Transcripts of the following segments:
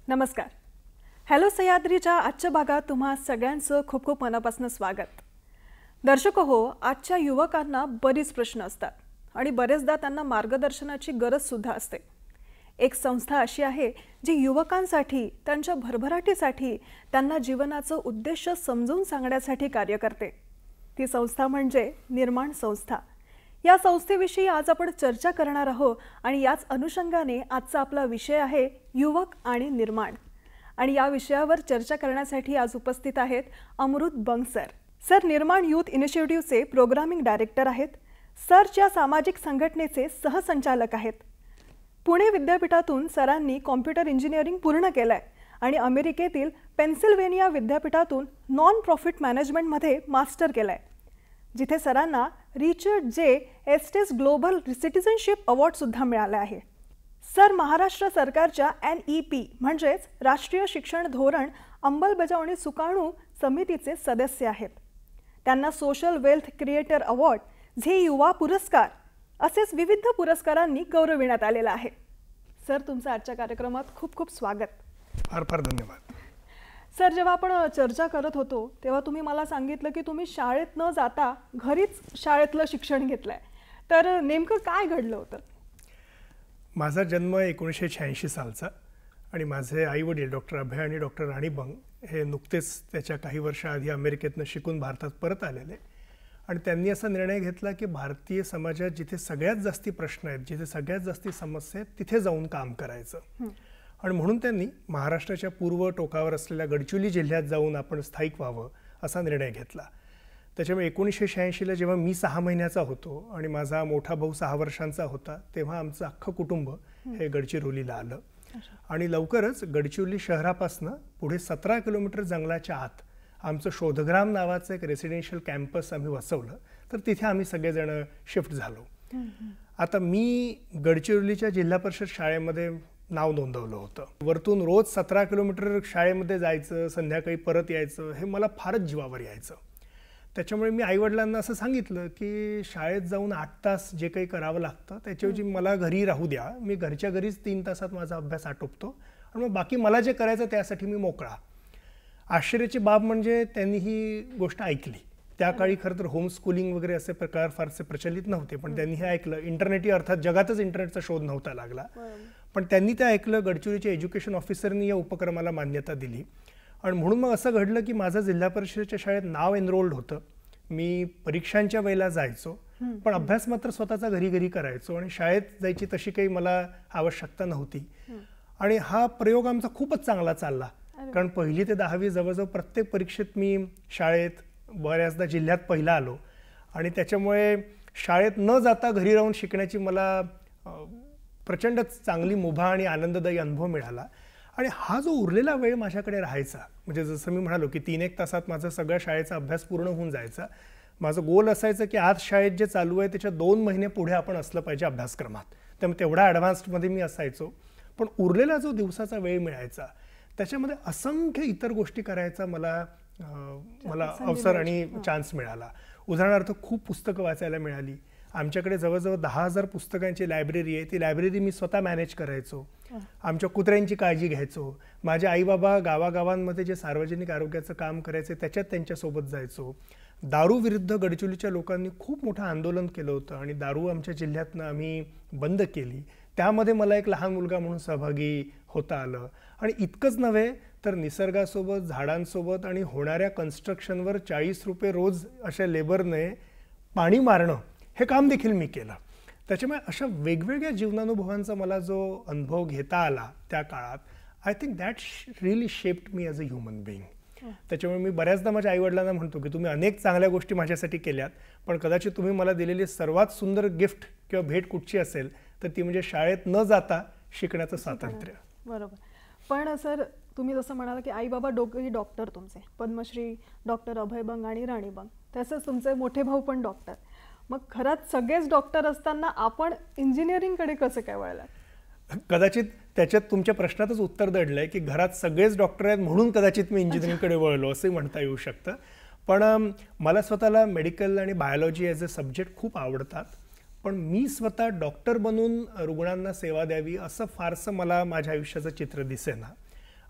नमस्कार. हॅलो सह्याद्रीच्या आजच्या भागात तुम्हा सगळ्यांचं खूप खूप मनापासून स्वागत. दर्शक हो, आजच्या युवकांना बरीच प्रश्न असतात आणि बरेचदा त्यांना मार्गदर्शनाची गरज सुद्धा असते. एक संस्था अशी आहे जी युवकांसाठी, त्यांच्या भरभराटीसाठी, त्यांना जीवनाचं उद्देश समजून सांगण्यासाठी कार्य करते. ती संस्था म्हणजे निर्माण संस्था. या संस्थेविषयी आज आपण चर्चा करणार आहोत आणि याच अनुषंगाने आजचा आपला विषय आहे युवक आणि निर्माण. आणि या विषयावर चर्चा करण्यासाठी आज उपस्थित आहेत अमृत बंग सर. सर निर्माण यूथ इनिशिएटिव्हचे प्रोग्रामिंग डायरेक्टर आहेत. सरच्या सामाजिक संघटनेचे सहसंचालक आहेत. पुणे विद्यापीठातून सरांनी कॉम्प्युटर इंजिनिअरिंग पूर्ण केलंय आणि अमेरिकेतील पेन्सिल्व्हेनिया विद्यापीठातून नॉन प्रॉफिट मॅनेजमेंटमध्ये मास्टर केलंय, जिथे सरांना Richard J एस्टेस global citizenship award सुद्धा मिळाला आहे. सर महाराष्ट्र सरकारच्या NEP म्हणजेच राष्ट्रीय शिक्षण धोरण अंमलबजावणी सुकाणू समितीचे सदस्य आहेत. त्यांना सोशल वेल्थ क्रिएटर अवॉर्ड, झे युवा पुरस्कार असेच विविध पुरस्कारांनी गौरविण्यात आलेला आहे. सर तुमचं आजच्या कार्यक्रमात खूप खूप स्वागत. फार फार धन्यवाद. सर जेव्हा आपण चर्चा करत होतो तेव्हा तुम्ही मला सांगितलं की तुम्ही शाळेत न जाता घरीच शाळेतलं शिक्षण घेतलंय. तर नेमकं काय घडलं होतं? माझा जन्म 1986 सालचा आणि माझे आई वडील डॉक्टर अभय आणि डॉक्टर राणी बंग हे नुकतेच त्याच्या काही वर्षाआधी अमेरिकेतनं शिकून भारतात परत आलेले आणि त्यांनी असा निर्णय घेतला की भारतीय समाजात जिथे सगळ्यात जास्ती प्रश्न आहेत, जिथे सगळ्यात जास्ती समस्या आहेत, तिथे जाऊन काम करायचं. आणि म्हणून त्यांनी महाराष्ट्राच्या पूर्व टोकावर असलेल्या गडचिरोली जिल्ह्यात जाऊन आपण स्थायिक व्हावं असा निर्णय घेतला. त्याच्यामुळे 1986ला जेव्हा मी 6 महिन्याचा होतो आणि माझा मोठा भाऊ 6 वर्षांचा होता तेव्हा आमचं अख्खं कुटुंब हे गडचिरोलीला आलं. आणि लवकरच गडचिरोली शहरापासून पुढे 17 किलोमीटर जंगलाच्या आत आमचं शोधग्राम नावाचं एक रेसिडेन्शियल कॅम्पस आम्ही वसवलं. तर तिथे आम्ही सगळेजण शिफ्ट झालो. आता मी गडचिरोलीच्या जिल्हा परिषद शाळेमध्ये नाव नोंदवलं होतं. वरतून रोज 17 किलोमीटर शाळेमध्ये जायचं, संध्याकाळी परत यायचं, हे मला फारच जीवावर यायचं. त्याच्यामुळे मी आईवडिलांना असं सांगितलं की शाळेत जाऊन 8 तास जे काही करावं लागतं त्याच्याऐवजी मला घरी राहू द्या. मी घरच्या घरीच 3 तासात माझा अभ्यास आटोपतो आणि मग बाकी मला जे करायचं त्यासाठी मी मोकळा. आश्चर्याची बाब म्हणजे त्यांनी ही गोष्ट ऐकली. त्या काळी खरं तर होम स्कूलिंग वगैरे असे प्रकार फारसे प्रचलित नव्हते, पण त्यांनी हे ऐकलं. इंटरनेटही अर्थात जगातच इंटरनेटचा शोध नव्हता लागला, पण त्यांनी ते ऐकलं. गडचिरोलीच्या एज्युकेशन ऑफिसरनी या उपक्रमाला मान्यता दिली आणि म्हणून मग असं घडलं की माझं जिल्हा परिषदेच्या शाळेत नाव एनरोल्ड होतं. मी परीक्षांच्या वेळेला जायचो, पण अभ्यास मात्र स्वतःचा घरी घरी करायचो आणि शाळेत जायची तशी काही मला आवश्यकता नव्हती. आणि हा प्रयोग आमचा खूपच चांगला चालला, कारण 1ली ते 10वी जवळजवळ प्रत्येक परीक्षेत मी शाळेत, बऱ्याचदा जिल्ह्यात पहिला आलो. आणि त्याच्यामुळे शाळेत न जाता घरी राहून शिकण्याची मला प्रचंड चांगली मुभा आणि आनंददायी अनुभव मिळाला. आणि हा जो उरलेला वेळ माझ्याकडे राहायचा, म्हणजे जसं मी म्हणालो की 3-1 तासात माझा सगळा शाळेचा अभ्यास पूर्ण होऊन जायचा. माझं गोल असायचं की आज शाळेत जे चालू आहे त्याच्या 2 महिने पुढे आपण असलं पाहिजे अभ्यासक्रमात. त्यामुळे तेवढा ॲडव्हान्स्डमध्ये मी असायचो. पण उरलेला जो दिवसाचा वेळ मिळायचा त्याच्यामध्ये असंख्य इतर गोष्टी करायचा मला अवसर आणि चान्स मिळाला. उदाहरणार्थ खूप पुस्तकं वाचायला मिळाली. आमच्याकडे जवळजवळ 10,000 पुस्तकांची लायब्ररी आहे. ती लायब्ररी मी स्वतः मॅनेज करायचो. आमच्या कुत्र्यांची काळजी घ्यायचो. माझे आई बाबा गावागावांमध्ये जे सार्वजनिक आरोग्याचं काम करायचे त्याच्यात त्यांच्यासोबत जायचो. दारू विरुद्ध गडचिरोलीच्या लोकांनी खूप मोठं आंदोलन केलं होतं आणि दारू आमच्या जिल्ह्यातनं आम्ही बंद केली. त्यामध्ये मला एक लहान मुलगा म्हणून सहभागी होता आलं. आणि इतकंच नव्हे तर निसर्गासोबत, झाडांसोबत आणि होणाऱ्या कन्स्ट्रक्शनवर 40 रुपये रोज अशा लेबरने पाणी मारणं हे काम देखील मी केलं. त्याच्यामुळे अशा वेगवेगळ्या जीवनानुभवांचा मला जो अनुभव घेता आला त्या काळात, I think that really shaped me as a human being. त्याच्यामुळे मी बऱ्याचदा माझ्या आईवडिलांना म्हणतो की तुम्ही अनेक चांगल्या गोष्टी माझ्यासाठी केल्यात, पण कदाचित तुम्ही मला दिलेली सर्वात सुंदर गिफ्ट किंवा भेट कुठची असेल तर ती म्हणजे शाळेत न जाता शिकण्याचं स्वातंत्र्य. बरोबर. पण सर, तुम्ही जसं म्हणाला की आई बाबा दोघेही डॉक्टर तुमचे, पद्मश्री डॉक्टर अभय बंग आणि राणी बंग. तसंच तुमचे मोठे भाऊ पण डॉक्टर. मग घरात सगळेच डॉक्टर असताना आपण इंजिनिअरिंगकडे कसं काय वळलात? कदाचित त्याच्यात तुमच्या प्रश्नातच उत्तर दडलंय की घरात सगळेच डॉक्टर आहेत म्हणून कदाचित मी इंजिनिअरिंगकडे वळलो असंही म्हणता येऊ शकतं. पण मला स्वतःला मेडिकल आणि बायोलॉजी ॲज अ सब्जेक्ट खूप आवडतात. पण मी स्वतः डॉक्टर बनून रुग्णांना सेवा द्यावी असं फारसं मला माझ्या आयुष्याचं चित्र दिसेना.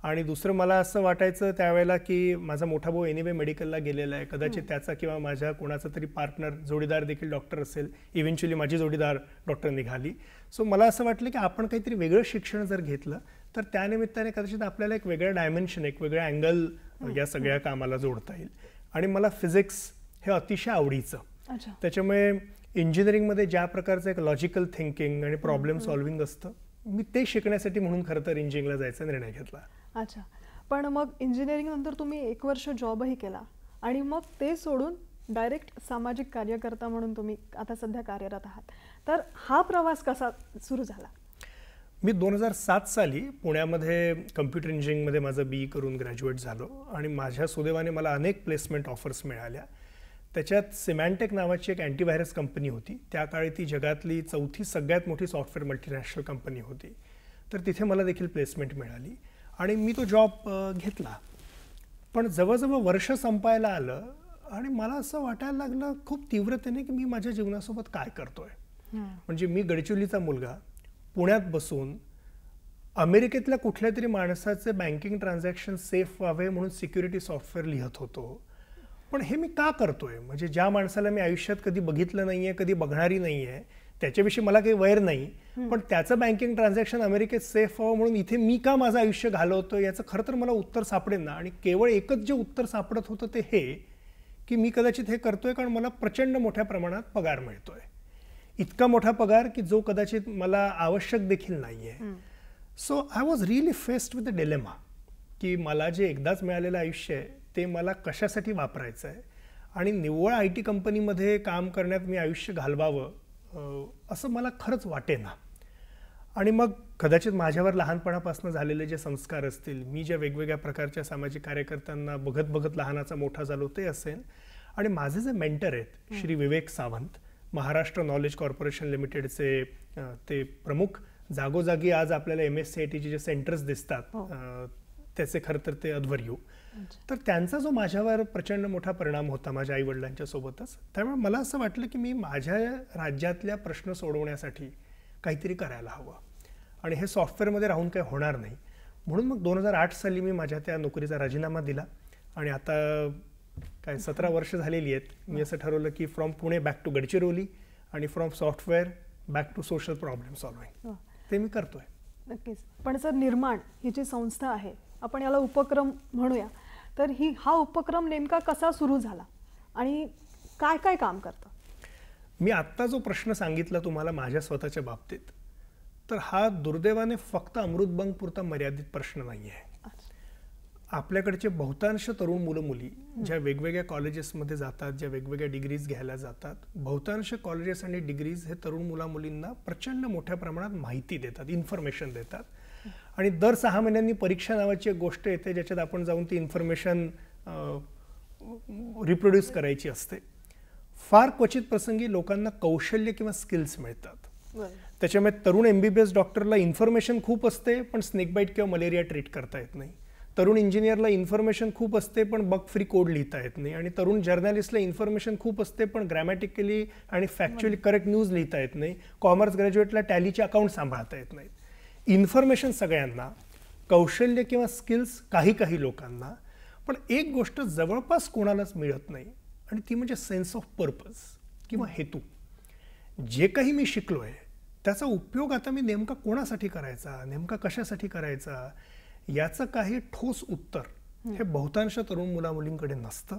आणि दुसरं मला असं वाटायचं त्यावेळेला की माझा मोठा भाऊ एनिवे मेडिकलला गेलेला आहे, कदाचित त्याचा किंवा माझ्या कोणाचा तरी पार्टनर जोडीदार देखील डॉक्टर असेल. इव्हेंच्युअली माझी जोडीदार डॉक्टर निघाली. सो मला असं वाटलं की आपण काहीतरी वेगळं शिक्षण जर घेतलं तर त्यानिमित्ताने कदाचित आपल्याला एक वेगळं डायमेन्शन, एक वेगळं अँगल या सगळ्या कामाला जोडता येईल. आणि मला फिजिक्स हे अतिशय आवडीचं. त्याच्यामुळे इंजिनिअरिंगमध्ये ज्या प्रकारचं एक लॉजिकल थिंकिंग आणि प्रॉब्लेम सॉल्व्हिंग असतं, मी ते शिकण्यासाठी म्हणून खरं तर इंजिनिअरिंगला जायचा निर्णय घेतला. अच्छा. पण मग इंजिनिअरिंग नंतर तुम्ही 1 वर्ष जॉबही केला आणि मग ते सोडून डायरेक्ट सामाजिक कार्यकर्ता म्हणून तुम्ही आता सध्या कार्यरत आहात. तर हा प्रवास कसा सुरू झाला? मी 2007 साली पुण्यामध्ये कम्प्युटर इंजिनिअरिंगमध्ये माझं BE करून ग्रॅज्युएट झालो आणि माझ्या सुदैवाने मला अनेक प्लेसमेंट ऑफर्स मिळाल्या. त्याच्यात सिमॅन्टेक नावाची एक अँटीव्हायरस कंपनी होती. त्या काळी ती जगातली 4थी सगळ्यात मोठी सॉफ्टवेअर मल्टीनॅशनल कंपनी होती. तर तिथे मला देखील प्लेसमेंट मिळाली आणि मी तो जॉब घेतला. पण जवळजवळ वर्ष संपायला आलं आणि मला असं वाटायला लागलं खूप तीव्रतेने की मी माझ्या जीवनासोबत काय करतोय. म्हणजे मी गडचिरोलीचा मुलगा पुण्यात बसून अमेरिकेतल्या कुठल्या तरी माणसाचे बँकिंग ट्रान्झॅक्शन सेफ व्हावे म्हणून सिक्युरिटी सॉफ्टवेअर लिहत होतो. पण हे मी का करतोय? म्हणजे ज्या माणसाला मी आयुष्यात कधी बघितलं नाहीये, कधी बघणारी नाहीये, त्याच्याविषयी मला काही वैर नाही, पण त्याचं बँकिंग ट्रान्झॅक्शन अमेरिकेत सेफ व्हावं म्हणून इथे मी का माझं आयुष्य घालवतोय याचं खरं तर मला उत्तर सापडेल ना. आणि केवळ एकच जे उत्तर सापडत होतं ते हे की मी कदाचित हे करतोय कारण मला प्रचंड मोठ्या प्रमाणात पगार मिळतोय. इतका मोठा पगार की जो कदाचित मला आवश्यक देखील नाहीये. So I was really faced with the dilemma की मला जे एकदाच मिळालेलं आयुष्य आहे ते मला कशासाठी वापरायचं आहे आणि निव्वळ IT कंपनीमध्ये काम करण्यात मी आयुष्य घालवावं असं मला खरंच वाटेना. आणि मग कदाचित माझ्यावर लहानपणापासून झालेले जे संस्कार असतील, मी ज्या वेगवेगळ्या प्रकारच्या सामाजिक कार्यकर्त्यांना बघत बघत लहानाचा मोठा झालो ते असेल, आणि माझे जे मेंटर आहेत श्री विवेक सावंत, महाराष्ट्र नॉलेज कॉर्पोरेशन लिमिटेडचे ते प्रमुख, जागोजागी आज आपल्याला MSCITचे जे सेंटर्स दिसतात त्याचे खरं तर ते अध्वर्यू. तर त्यांचा जो माझ्यावर प्रचंड मोठा परिणाम होता माझ्या आईवडिलांच्या सोबतच, त्यामुळे मला असं वाटलं की मी माझ्या राज्यातल्या प्रश्न सोडवण्यासाठी काहीतरी करायला हवं आणि हे सॉफ्टवेअरमध्ये राहून काही होणार नाही. म्हणून मग 2008 साली मी माझ्या त्या नोकरीचा राजीनामा दिला आणि आता काय 17 वर्ष झालेली आहेत. मी असं ठरवलं की from Pune back to Gadchiroli आणि from software back to social problem solving ते मी करतोय. नक्कीच. पण सर, निर्माण ही जी संस्था आहे, आपण याला उपक्रम म्हणूया, तर हा उपक्रम नेमका कसा सुरू झाला आणि काय काय काम करतं? मी आत्ता जो प्रश्न सांगितला तुम्हाला माझ्या स्वतःच्या बाबतीत, तर हा दुर्दैवाने फक्त अमृत बंग पुरता मर्यादित प्रश्न नाही आहे. आपल्याकडचे बहुतांश तरुण मुलं मुली ज्या वेगवेगळ्या कॉलेजेसमध्ये जातात, ज्या वेगवेगळ्या डिग्रीज घ्यायला जातात, बहुतांश कॉलेजेस आणि डिग्रीज हे तरुण मुला मुलींना प्रचंड मोठ्या प्रमाणात माहिती देतात, इन्फॉर्मेशन देतात. आणि दर 6 महिन्यांनी परीक्षा नावाची एक गोष्ट येते ज्याच्यात आपण जाऊन ती इन्फॉर्मेशन रिप्रोड्यूस करायची असते. फार क्वचित प्रसंगी लोकांना कौशल्य किंवा स्किल्स मिळतात. त्याच्यामुळे तरुण MBBS डॉक्टरला इन्फॉर्मेशन खूप असते पण स्नेकबाईट किंवा मलेरिया ट्रीट करता येत नाही. तरुण इंजिनियरला इन्फॉर्मेशन खूप असते पण बग फ्री कोड लिहिता येत नाही. आणि तरुण जर्नलिस्टला इन्फॉर्मेशन खूप असते पण ग्रॅमॅटिकली आणि फॅक्च्युअली करेक्ट न्यूज लिहिता येत नाही. कॉमर्स ग्रॅज्युएटला टॅलीचे अकाउंट सांभाळता येत नाहीत. इन्फॉर्मेशन सगळ्यांना, कौशल्य किंवा स्किल्स काही लोकांना, पण एक गोष्ट जवळपास कोणालाच मिळत नाही आणि ती म्हणजे सेन्स ऑफ पर्पज किंवा हेतू. जे काही मी शिकलोय त्याचा उपयोग आता मी नेमका कोणासाठी करायचा, नेमका कशासाठी करायचा, याचं काही ठोस उत्तर हे बहुतांश तरुण मुलामुलींकडे नसतं.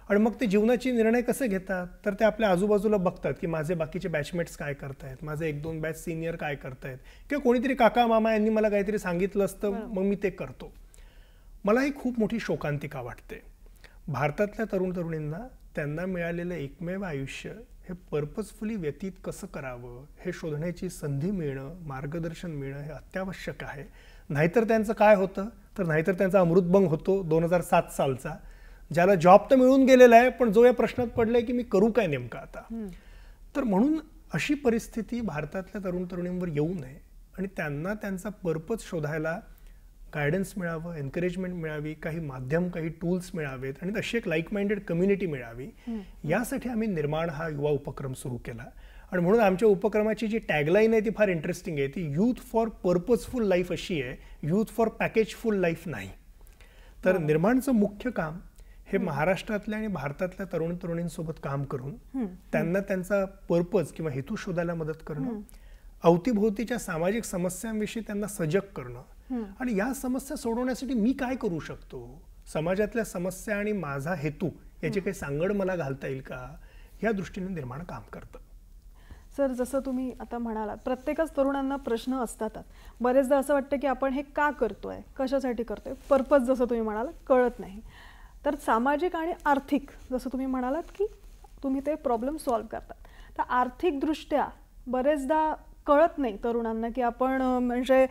आणि मग ते जीवनाचे निर्णय कसे घेतात, तर ते आपल्या आजूबाजूला बघतात की माझे बाकीचे बॅचमेट्स काय करतायत, माझे 1-2 बॅच सिनियर काय करतायत, किंवा कोणीतरी काका मामा यांनी मला काहीतरी सांगितलं असतं, मग मी ते करतो. मला ही खूप मोठी शोकांतिका वाटते. भारतातल्या तरुण तरुणींना त्यांना मिळालेलं एकमेव आयुष्य हे पर्पजफुली व्यतीत कसं करावं हे शोधण्याची संधी मिळणं, मार्गदर्शन मिळणं हे अत्यावश्यक आहे. नाहीतर त्यांचं काय होतं, तर नाहीतर त्यांचा अमृतभंग होतो 2007 सालचा, ज्याला जॉब तर मिळून गेलेला आहे, पण जो या प्रश्नात पडलाय की मी करू काय नेमकं आता. तर म्हणून अशी परिस्थिती भारतातल्या तरुण तरुणींवर येऊ नये आणि त्यांना त्यांचा पर्पज शोधायला गायडन्स मिळावं, एनकरेजमेंट मिळावी, काही माध्यम, काही टूल्स मिळावेत आणि अशी एक लाईक माइंडेड कम्युनिटी मिळावी, यासाठी आम्ही निर्माण हा युवा उपक्रम सुरू केला. आणि म्हणून आमच्या उपक्रमाची जी टॅगलाईन आहे ती फार इंटरेस्टिंग आहे. ती यूथ फॉर पर्पजफुल लाईफ अशी आहे, यूथ फॉर पॅकेजफुल लाईफ नाही. तर निर्माणचं मुख्य काम हे महाराष्ट्रातल्या आणि भारतातल्या तरुण तरुणींसोबत काम करून त्यांना त्यांचा पर्पज किंवा हेतू शोधायला मदत करणं, अवतीभोवतीच्या सामाजिक समस्यांविषयी त्यांना सजग करणं आणि या समस्या सोडवण्यासाठी मी काय करू शकतो, समाजातल्या समस्या आणि माझा हेतू याची काही सांगड मला घालता येईल का, या दृष्टीने निर्माण काम करतं. सर, जसं तुम्ही आता म्हणालात, प्रत्येकच तरुणांना प्रश्न असतातच. बरेचदा असं वाटतं की आपण हे का करतोय, कशासाठी करतोय, पर्पज जसं तुम्ही म्हणालात कळत नाही. तर सामाजिक आणि आर्थिक, जसं तुम्ही म्हणालात की तुम्ही ते प्रॉब्लेम सॉल्व्ह करतात, तर आर्थिकदृष्ट्या बरेचदा कळत नाही तरुणांना की आपण म्हणजे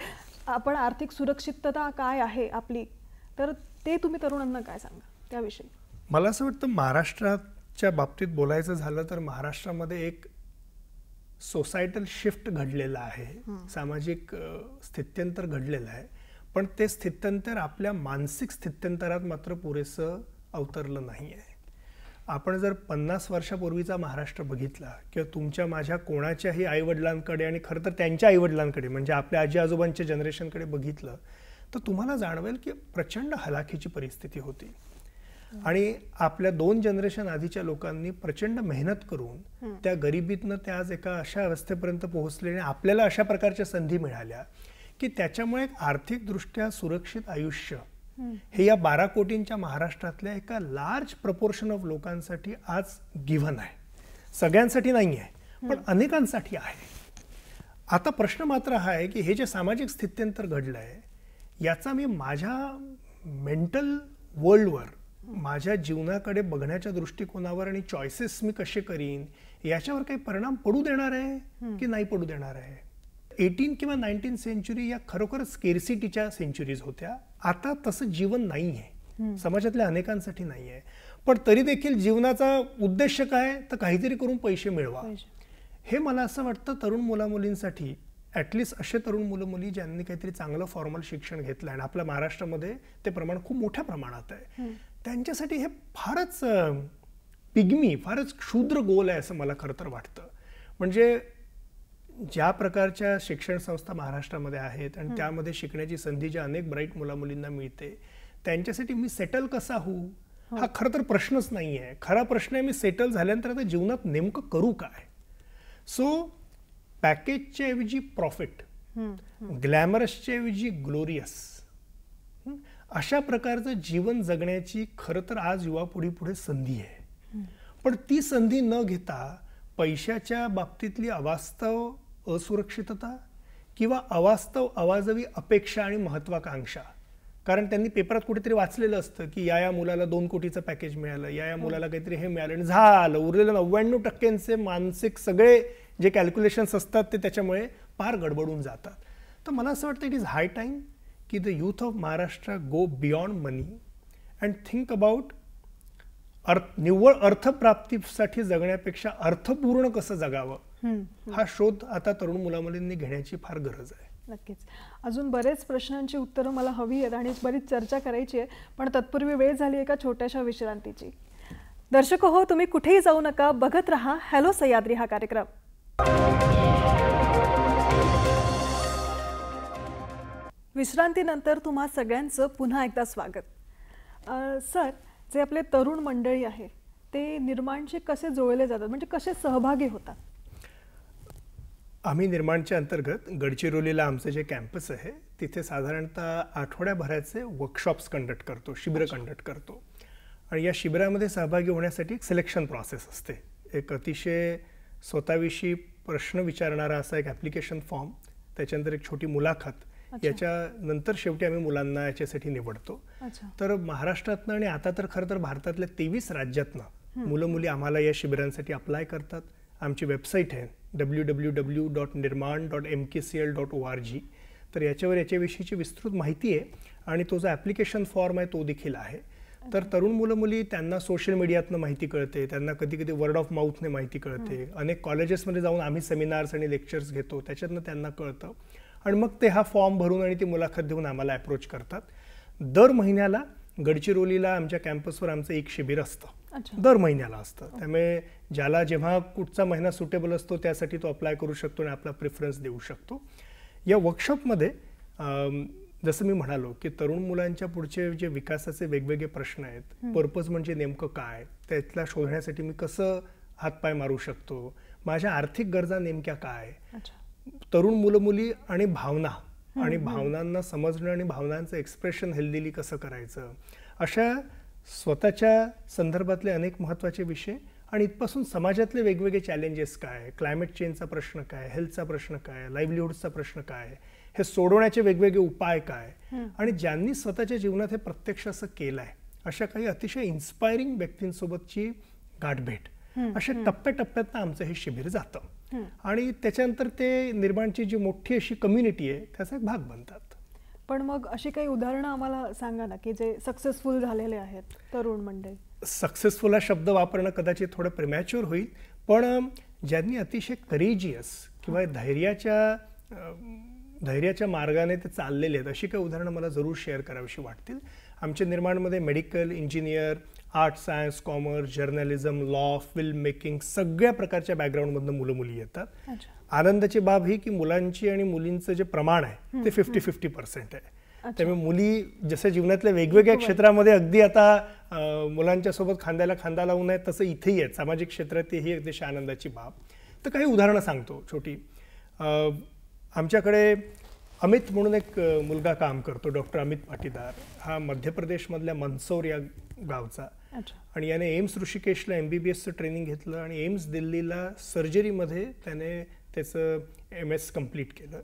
आपण आर्थिक सुरक्षितता काय आहे आपली, तर ते तुम्ही तरुणांना काय सांगा त्याविषयी? मला असं वाटतं महाराष्ट्राच्या बाबतीत बोलायचं झालं तर महाराष्ट्रामध्ये एक सोसायटल शिफ्ट घडलेला आहे, सामाजिक स्थित्यंतर घडलेलं आहे, पण ते स्थित्यंतर आपल्या मानसिक स्थित्यंतरात मात्र पुरेसं अवतरलं नाही आहे. आपण जर 50 वर्षापूर्वीचा महाराष्ट्र बघितला किंवा तुमच्या माझ्या कोणाच्याही आईवडिलांकडे आणि खरं तर त्यांच्या आईवडिलांकडे म्हणजे आपल्या आजी आजोबांच्या जनरेशनकडे बघितलं तर तुम्हाला जाणवेल की प्रचंड हलाखीची परिस्थिती होती. आणि आपल्या 2 जनरेशन आधीच्या लोकांनी प्रचंड मेहनत करून त्या गरिबीतनं त्या आज एका अशा अवस्थेपर्यंत पोहोचले आणि आपल्याला अशा प्रकारच्या संधी मिळाल्या की त्याच्यामुळे एक आर्थिकदृष्ट्या सुरक्षित आयुष्य हे या 12 कोटींच्या महाराष्ट्रातल्या एका लार्ज प्रपोर्शन ऑफ लोकांसाठी आज गिव्हन आहे. सगळ्यांसाठी नाही आहे, पण अनेकांसाठी आहे. आता प्रश्न मात्र हा आहे की हे जे सामाजिक स्थित्यंतर घडलं आहे याचा मी माझ्या मेंटल वर्ल्डवर, माझ्या जीवनाकडे बघण्याच्या दृष्टिकोनावर आणि चॉईसेस मी कसे करीन याच्यावर काही परिणाम पडू देणार आहे की नाही पडू देणार आहे. 18 किंवा 19 सेंचुरी या खरोखरच स्केर्सिटीच्या सेंचुरीज होत्या. आता तसं जीवन नाही आहे, समाजातल्या अनेकांसाठी नाही आहे. पण तरी देखील जीवनाचा उद्देश काय, तर काहीतरी करून पैसे मिळवा. हे मला असं वाटतं तरुण मुलामुलींसाठी, ॲटलिस्ट असे तरुण मुलं मुली ज्यांनी काहीतरी चांगलं फॉर्मल शिक्षण घेतलं आणि आपल्या महाराष्ट्रामध्ये ते प्रमाण खूप मोठ्या प्रमाणात आहे, त्यांच्यासाठी हे फारच पिग्मी, फारच क्षुद्र गोल आहे असं मला खरं तर वाटतं. म्हणजे ज्या प्रकारच्या शिक्षण संस्था महाराष्ट्रामध्ये आहेत आणि त्यामध्ये शिकण्याची संधी ज्या अनेक ब्राईट मुलामुलींना मिळते, त्यांच्यासाठी मी सेटल कसा होऊ हा खरं तर प्रश्नच नाही आहे. खरा प्रश्न आहे मी सेटल झाल्यानंतर आता जीवनात नेमकं करू काय. सो पॅकेजच्या ऐवजी प्रॉफिट, ग्लॅमरसच्या ऐवजी ग्लोरियस, अशा प्रकारचं जीवन जगण्याची खरं तर आज युवा पुढे संधी आहे. पण ती संधी न घेता पैशाच्या बाबतीतली अवास्तव असुरक्षितता किंवा अवास्तव अवाजवी अपेक्षा आणि महत्वाकांक्षा, कारण त्यांनी पेपरात कुठेतरी वाचलेलं असतं की या मुलाला 2 कोटीचं पॅकेज मिळालं, या मुलाला काहीतरी हे मिळालं आणि झालं, उरलेलं 99% मानसिक सगळे जे कॅल्क्युलेशन्स असतात ते त्याच्यामुळे फार गडबडून जातात. तर मला असं वाटतं इट इज हाय टाईम की the youth of Maharashtra go beyond money and think about निव्वळ अर्थप्राप्तीसाठी जगण्यापेक्षा अर्थपूर्ण कसं जगावं हा शोध आता तरुण मुलामुलींनी घेण्याची फार गरज आहे. नक्कीच. अजून बरेच प्रश्नांची उत्तरं मला हवी आहेत आणि बरीच चर्चा करायची आहे, पण तत्पूर्वी वेळ झाली एका छोट्याशा विश्रांतीची. दर्शक हो, तुम्ही कुठेही जाऊ नका, बघत रहा हॅलो सह्याद्री हा कार्यक्रम. विश्रांतीनंतर तुम्हा सगळ्यांचं पुन्हा एकदा स्वागत. सर, जे आपले तरुण मंडळी आहे ते निर्माणशी कसे जोडले जातात, म्हणजे कसे सहभागी होतात? आम्ही निर्माणच्या अंतर्गत गडचिरोलीला आमचं जे कॅम्पस आहे तिथे साधारणतः आठवड्याभराचे वर्कशॉप्स कंडक्ट करतो, शिबिरं कंडक्ट करतो. आणि या शिबिरामध्ये सहभागी होण्यासाठी एक सिलेक्शन प्रोसेस असते. एक अतिशय स्वतःविषयी प्रश्न विचारणारा असा एक ॲप्लिकेशन फॉर्म, त्याच्यानंतर एक छोटी मुलाखत, याच्यानंतर शेवटी आम्ही मुलांना याच्यासाठी निवडतो. तर महाराष्ट्रातनं आणि आता तर खरं तर भारतातल्या 23 राज्यातनं मुलं मुली आम्हाला या शिबिरांसाठी अप्लाय करतात. आमची वेबसाईट आहे www.nirman.mkcl.org. तर याच्यावर याच्याविषयीची विस्तृत माहिती आहे आणि तो जो ॲप्लिकेशन फॉर्म आहे तो देखील आहे. तर तरुण मुलं मुली त्यांना सोशल मीडियातनं माहिती कळते, त्यांना कधी कधी वर्ड ऑफ माउथने माहिती कळते, अनेक कॉलेजेसमध्ये जाऊन आम्ही सेमिनार्स आणि लेक्चर्स घेतो, त्याच्यातनं त्यांना कळतं आणि मग ते हा फॉर्म भरून आणि ती मुलाखत देऊन आम्हाला अप्रोच करतात. दर महिन्याला गडचिरोलीला आमच्या कॅम्पसवर आमचं एक शिबिर असतं, दर महिन्याला असतं. त्यामुळे ज्याला जेव्हा कुठचा महिना सुटेबल असतो त्यासाठी तो अप्लाय करू शकतो आणि आपला प्रेफरन्स देऊ शकतो. या वर्कशॉपमध्ये जसं मी म्हणालो की तरुण मुलांच्या पुढचे जे विकासाचे वेगवेगळे प्रश्न आहेत, पर्पज म्हणजे नेमकं काय, त्यातला शोधण्यासाठी मी कसं हातपाय मारू शकतो, माझ्या आर्थिक गरजा नेमक्या काय, तरुण मुलं मुली आणि भावना आणि भावनांना समजणं आणि भावनांचं एक्सप्रेशन हेल्दीली कसं करायचं, अशा स्वतःच्या संदर्भातले अनेक महत्त्वाचे विषय आणि इथपासून समाजातले वेगवेगळे चॅलेंजेस काय, क्लायमेट चेंजचा प्रश्न काय, हेल्थचा प्रश्न काय, लाईव्हलीहूडचा प्रश्न काय, हे सोडवण्याचे वेगवेगळे उपाय काय, आणि ज्यांनी स्वतःच्या जीवनात हे प्रत्यक्ष असं केलं आहे अशा काही अतिशय इन्स्पायरिंग व्यक्तींसोबतची गाठभेट, अशा टप्प्याटप्प्यातनं आमचं हे शिबिर जातं. आणि त्याच्यानंतर ते निर्माणची जी मोठी अशी कम्युनिटी आहे त्याचा एक भाग बनतात. पण मग अशी काही उदाहरणं आम्हाला सांगा ना की जे सक्सेसफुल झालेले आहेत तरुण मंडळी. सक्सेसफुल हा शब्द वापरणं कदाचित थोडं प्रिमॅच्युअर होईल, पण ज्यांनी अतिशय करेजियस किंवा धैर्याच्या मार्गाने ते चाललेले आहेत अशी काही उदाहरणं मला जरूर शेअर करावीशी वाटतील. आमच्या निर्माणमध्ये medical, engineer, art, science, commerce, journalism, law, film making सगळ्या प्रकारच्या बॅकग्राऊंडमधनं मुलं मुली येतात. आनंदाची बाब ही की मुलांची आणि मुलींचं जे प्रमाण आहे ते 50-50% आहे. त्यामुळे मुली जसं जीवनातल्या वेगवेगळ्या क्षेत्रामध्ये अगदी आता मुलांच्या सोबत खांद्याला खांदा लावून आहेत तसं इथेही आहेत, सामाजिक क्षेत्रात ही अतिशय आनंदाची बाब. तर काही उदाहरणं सांगतो छोटी. आमच्याकडे अमित म्हणून एक मुलगा काम करतो, डॉक्टर अमित पाटीदार. हा मध्य प्रदेशमधल्या मंदसौर या गावचा, आणि याने एम्स ऋषिकेशला MBBSचं ट्रेनिंग घेतलं आणि एम्स दिल्लीला सर्जरीमध्ये त्याने त्याचं MS कंप्लीट केलं.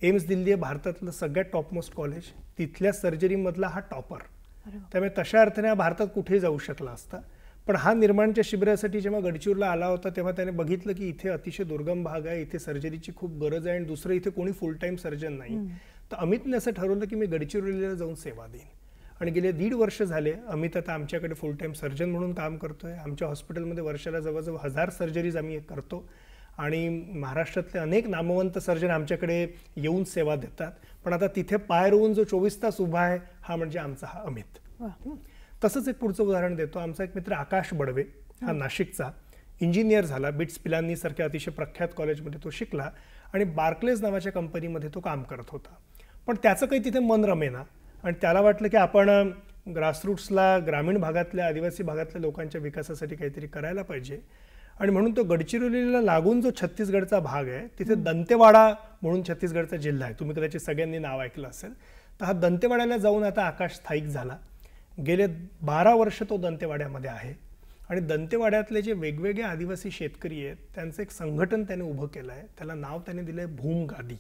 एम्स दिल्ली आहे भारतातलं सगळ्यात टॉपमोस्ट कॉलेज, तिथल्या सर्जरीमधला हा टॉपर. त्यामुळे तशा अर्थाने हा भारतात कुठेही जाऊ शकला असता. पण हा निर्माणच्या शिबिरासाठी जेव्हा गडचिरोलीला आला होता तेव्हा त्याने बघितलं की इथे अतिशय दुर्गम भाग आहे, इथे सर्जरीची खूप गरज आहे आणि दुसरं इथे कोणी फुल टाईम सर्जन नाही. तर अमितने असं ठरवलं की मी गडचिरोलीला जाऊन सेवा देईन. आणि गेले 1.5 वर्ष झाले अमित आता आमच्याकडे फुल टाईम सर्जन म्हणून काम करतोय. आमच्या हॉस्पिटलमध्ये वर्षाला जवळजवळ 1000 सर्जरीज आम्ही करतो आणि महाराष्ट्रातले अनेक नामवंत सर्जन आमच्याकडे येऊन सेवा देतात. पण आता तिथे पाय रोवून जो 24 तास उभा आहे हा म्हणजे आमचा हा अमित. तसंच एक पुढचं उदाहरण देतो. आमचा एक मित्र आकाश बडवे, हा नाशिकचा इंजिनियर झाला. बिट्स पिलानी सारख्या अतिशय प्रख्यात कॉलेजमध्ये तो शिकला आणि बार्कलेज नावाच्या कंपनीमध्ये तो काम करत होता. पण त्याचं काही तिथे मन रमेना आणि त्याला वाटलं की आपण ग्रासरूट्सला, ग्रामीण भागातल्या, आदिवासी भागातल्या लोकांच्या विकासासाठी काहीतरी करायला पाहिजे. आणि म्हणून तो गडचिरोलीला लागून जो छत्तीसगडचा भाग आहे तिथे दंतेवाडा म्हणून छत्तीसगडचा जिल्हा आहे, तुम्ही कदाचित सगळ्यांनी नाव ऐकलं असेल. तर हा दंतेवाड्याला जाऊन आता आकाश स्थायिक झाला. गेले 12 वर्ष तो दंतेवाड्यामध्ये आहे आणि दंतेवाड्यातले जे वेगवेगळे आदिवासी शेतकरी आहेत त्यांचं एक संघटन त्याने उभं केलं आहे. त्याला नाव त्याने दिलं आहे भूम गादी.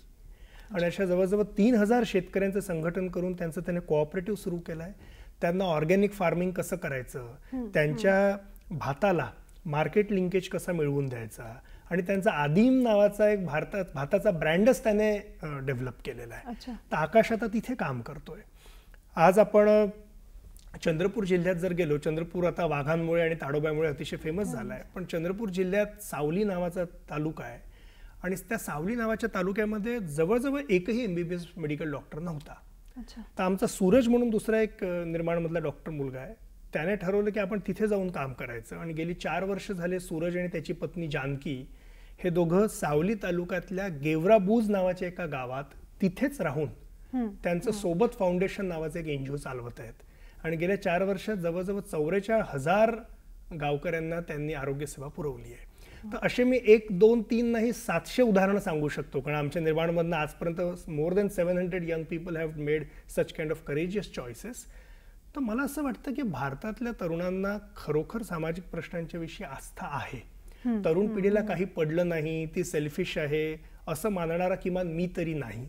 आणि अशा जवळजवळ 3000 शेतकऱ्यांचं संघटन करून त्यांचं त्याने कोऑपरेटिव्ह सुरू केलं आहे. त्यांना ऑर्गॅनिक फार्मिंग कसं करायचं, त्यांच्या भाताला मार्केट लिंकेज कसा मिळवून द्यायचा आणि त्यांचा आदिम नावाचा एक भाताचा ब्रँडच त्याने डेव्हलप केलेला आहे. तर आकाश आता तिथे काम करतोय. आज आपण चंद्रपूर जिल्ह्यात जर गेलो, चंद्रपूर आता वाघांमुळे आणि ताडोब्यामुळे अतिशय फेमस झाला आहे, पण चंद्रपूर जिल्ह्यात सावली नावाचा तालुका आहे आणि त्या सावली नावाच्या तालुक्यामध्ये जवळजवळ एकही MBBS मेडिकल डॉक्टर नव्हता. तर आमचा सूरज म्हणून दुसरा एक निर्माणमधला डॉक्टर मुलगा आहे, त्याने ठरवलं की आपण तिथे जाऊन काम करायचं. आणि गेली 4 वर्ष झाले सूरज आणि त्याची पत्नी जानकी हे दोघं सावली तालुक्यातल्या गेवराबूज नावाच्या एका गावात तिथेच राहून त्यांचं सोबत फाउंडेशन नावाचं एक NGO चालवत आहेत. आणि गेल्या 4 वर्षात जवळजवळ 44,000 गावकऱ्यांना त्यांनी आरोग्य सेवा पुरवली आहे. तर असे मी 1, 2, 3 नाही 700 उदाहरणं सांगू शकतो, कारण आमच्या निर्माणमधनं आजपर्यंत more than 700 young people have made such kind of courageous choices. तर मला असं वाटतं की भारतातल्या तरुणांना खरोखर सामाजिक प्रश्नांच्या विषयी आस्था आहे. तरुण पिढीला काही पडलं नाही, ती सेल्फिश आहे असं मानणारा किमान मी तरी नाही.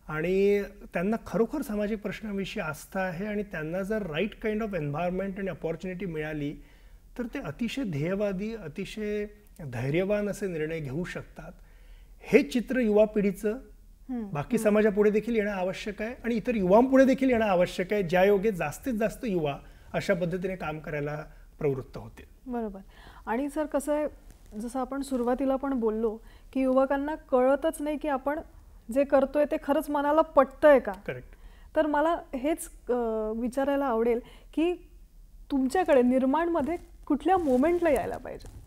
आणि त्यांना खरोखर सामाजिक प्रश्नांविषयी आस्था आहे, आणि त्यांना जर राईट काइंड ऑफ एन्व्हायरमेंट आणि अपॉर्च्युनिटी मिळाली तर ते अतिशय ध्येयवादी, अतिशय धैर्यवान असे निर्णय घेऊ शकतात. हे चित्र युवा पिढीचं बाकी समाजापुढे देखील येणं आवश्यक आहे, आणि इतर युवांपुढे देखील येणं आवश्यक आहे, ज्यायोगे जास्तीत जास्त युवा अशा पद्धतीने काम करायला प्रवृत्त होतील. बरोबर. आणि सर कसं आहे, जसं आपण सुरुवातीला पण बोललो की युवकांना कळतच नाही की आपण जे करतोय ते खरंच मनाला पटतंय का. करेक्ट. तर मला हेच विचारायला आवडेल की तुमच्याकडे निर्माणमध्ये कुठल्या मोमेंटला यायला पाहिजे.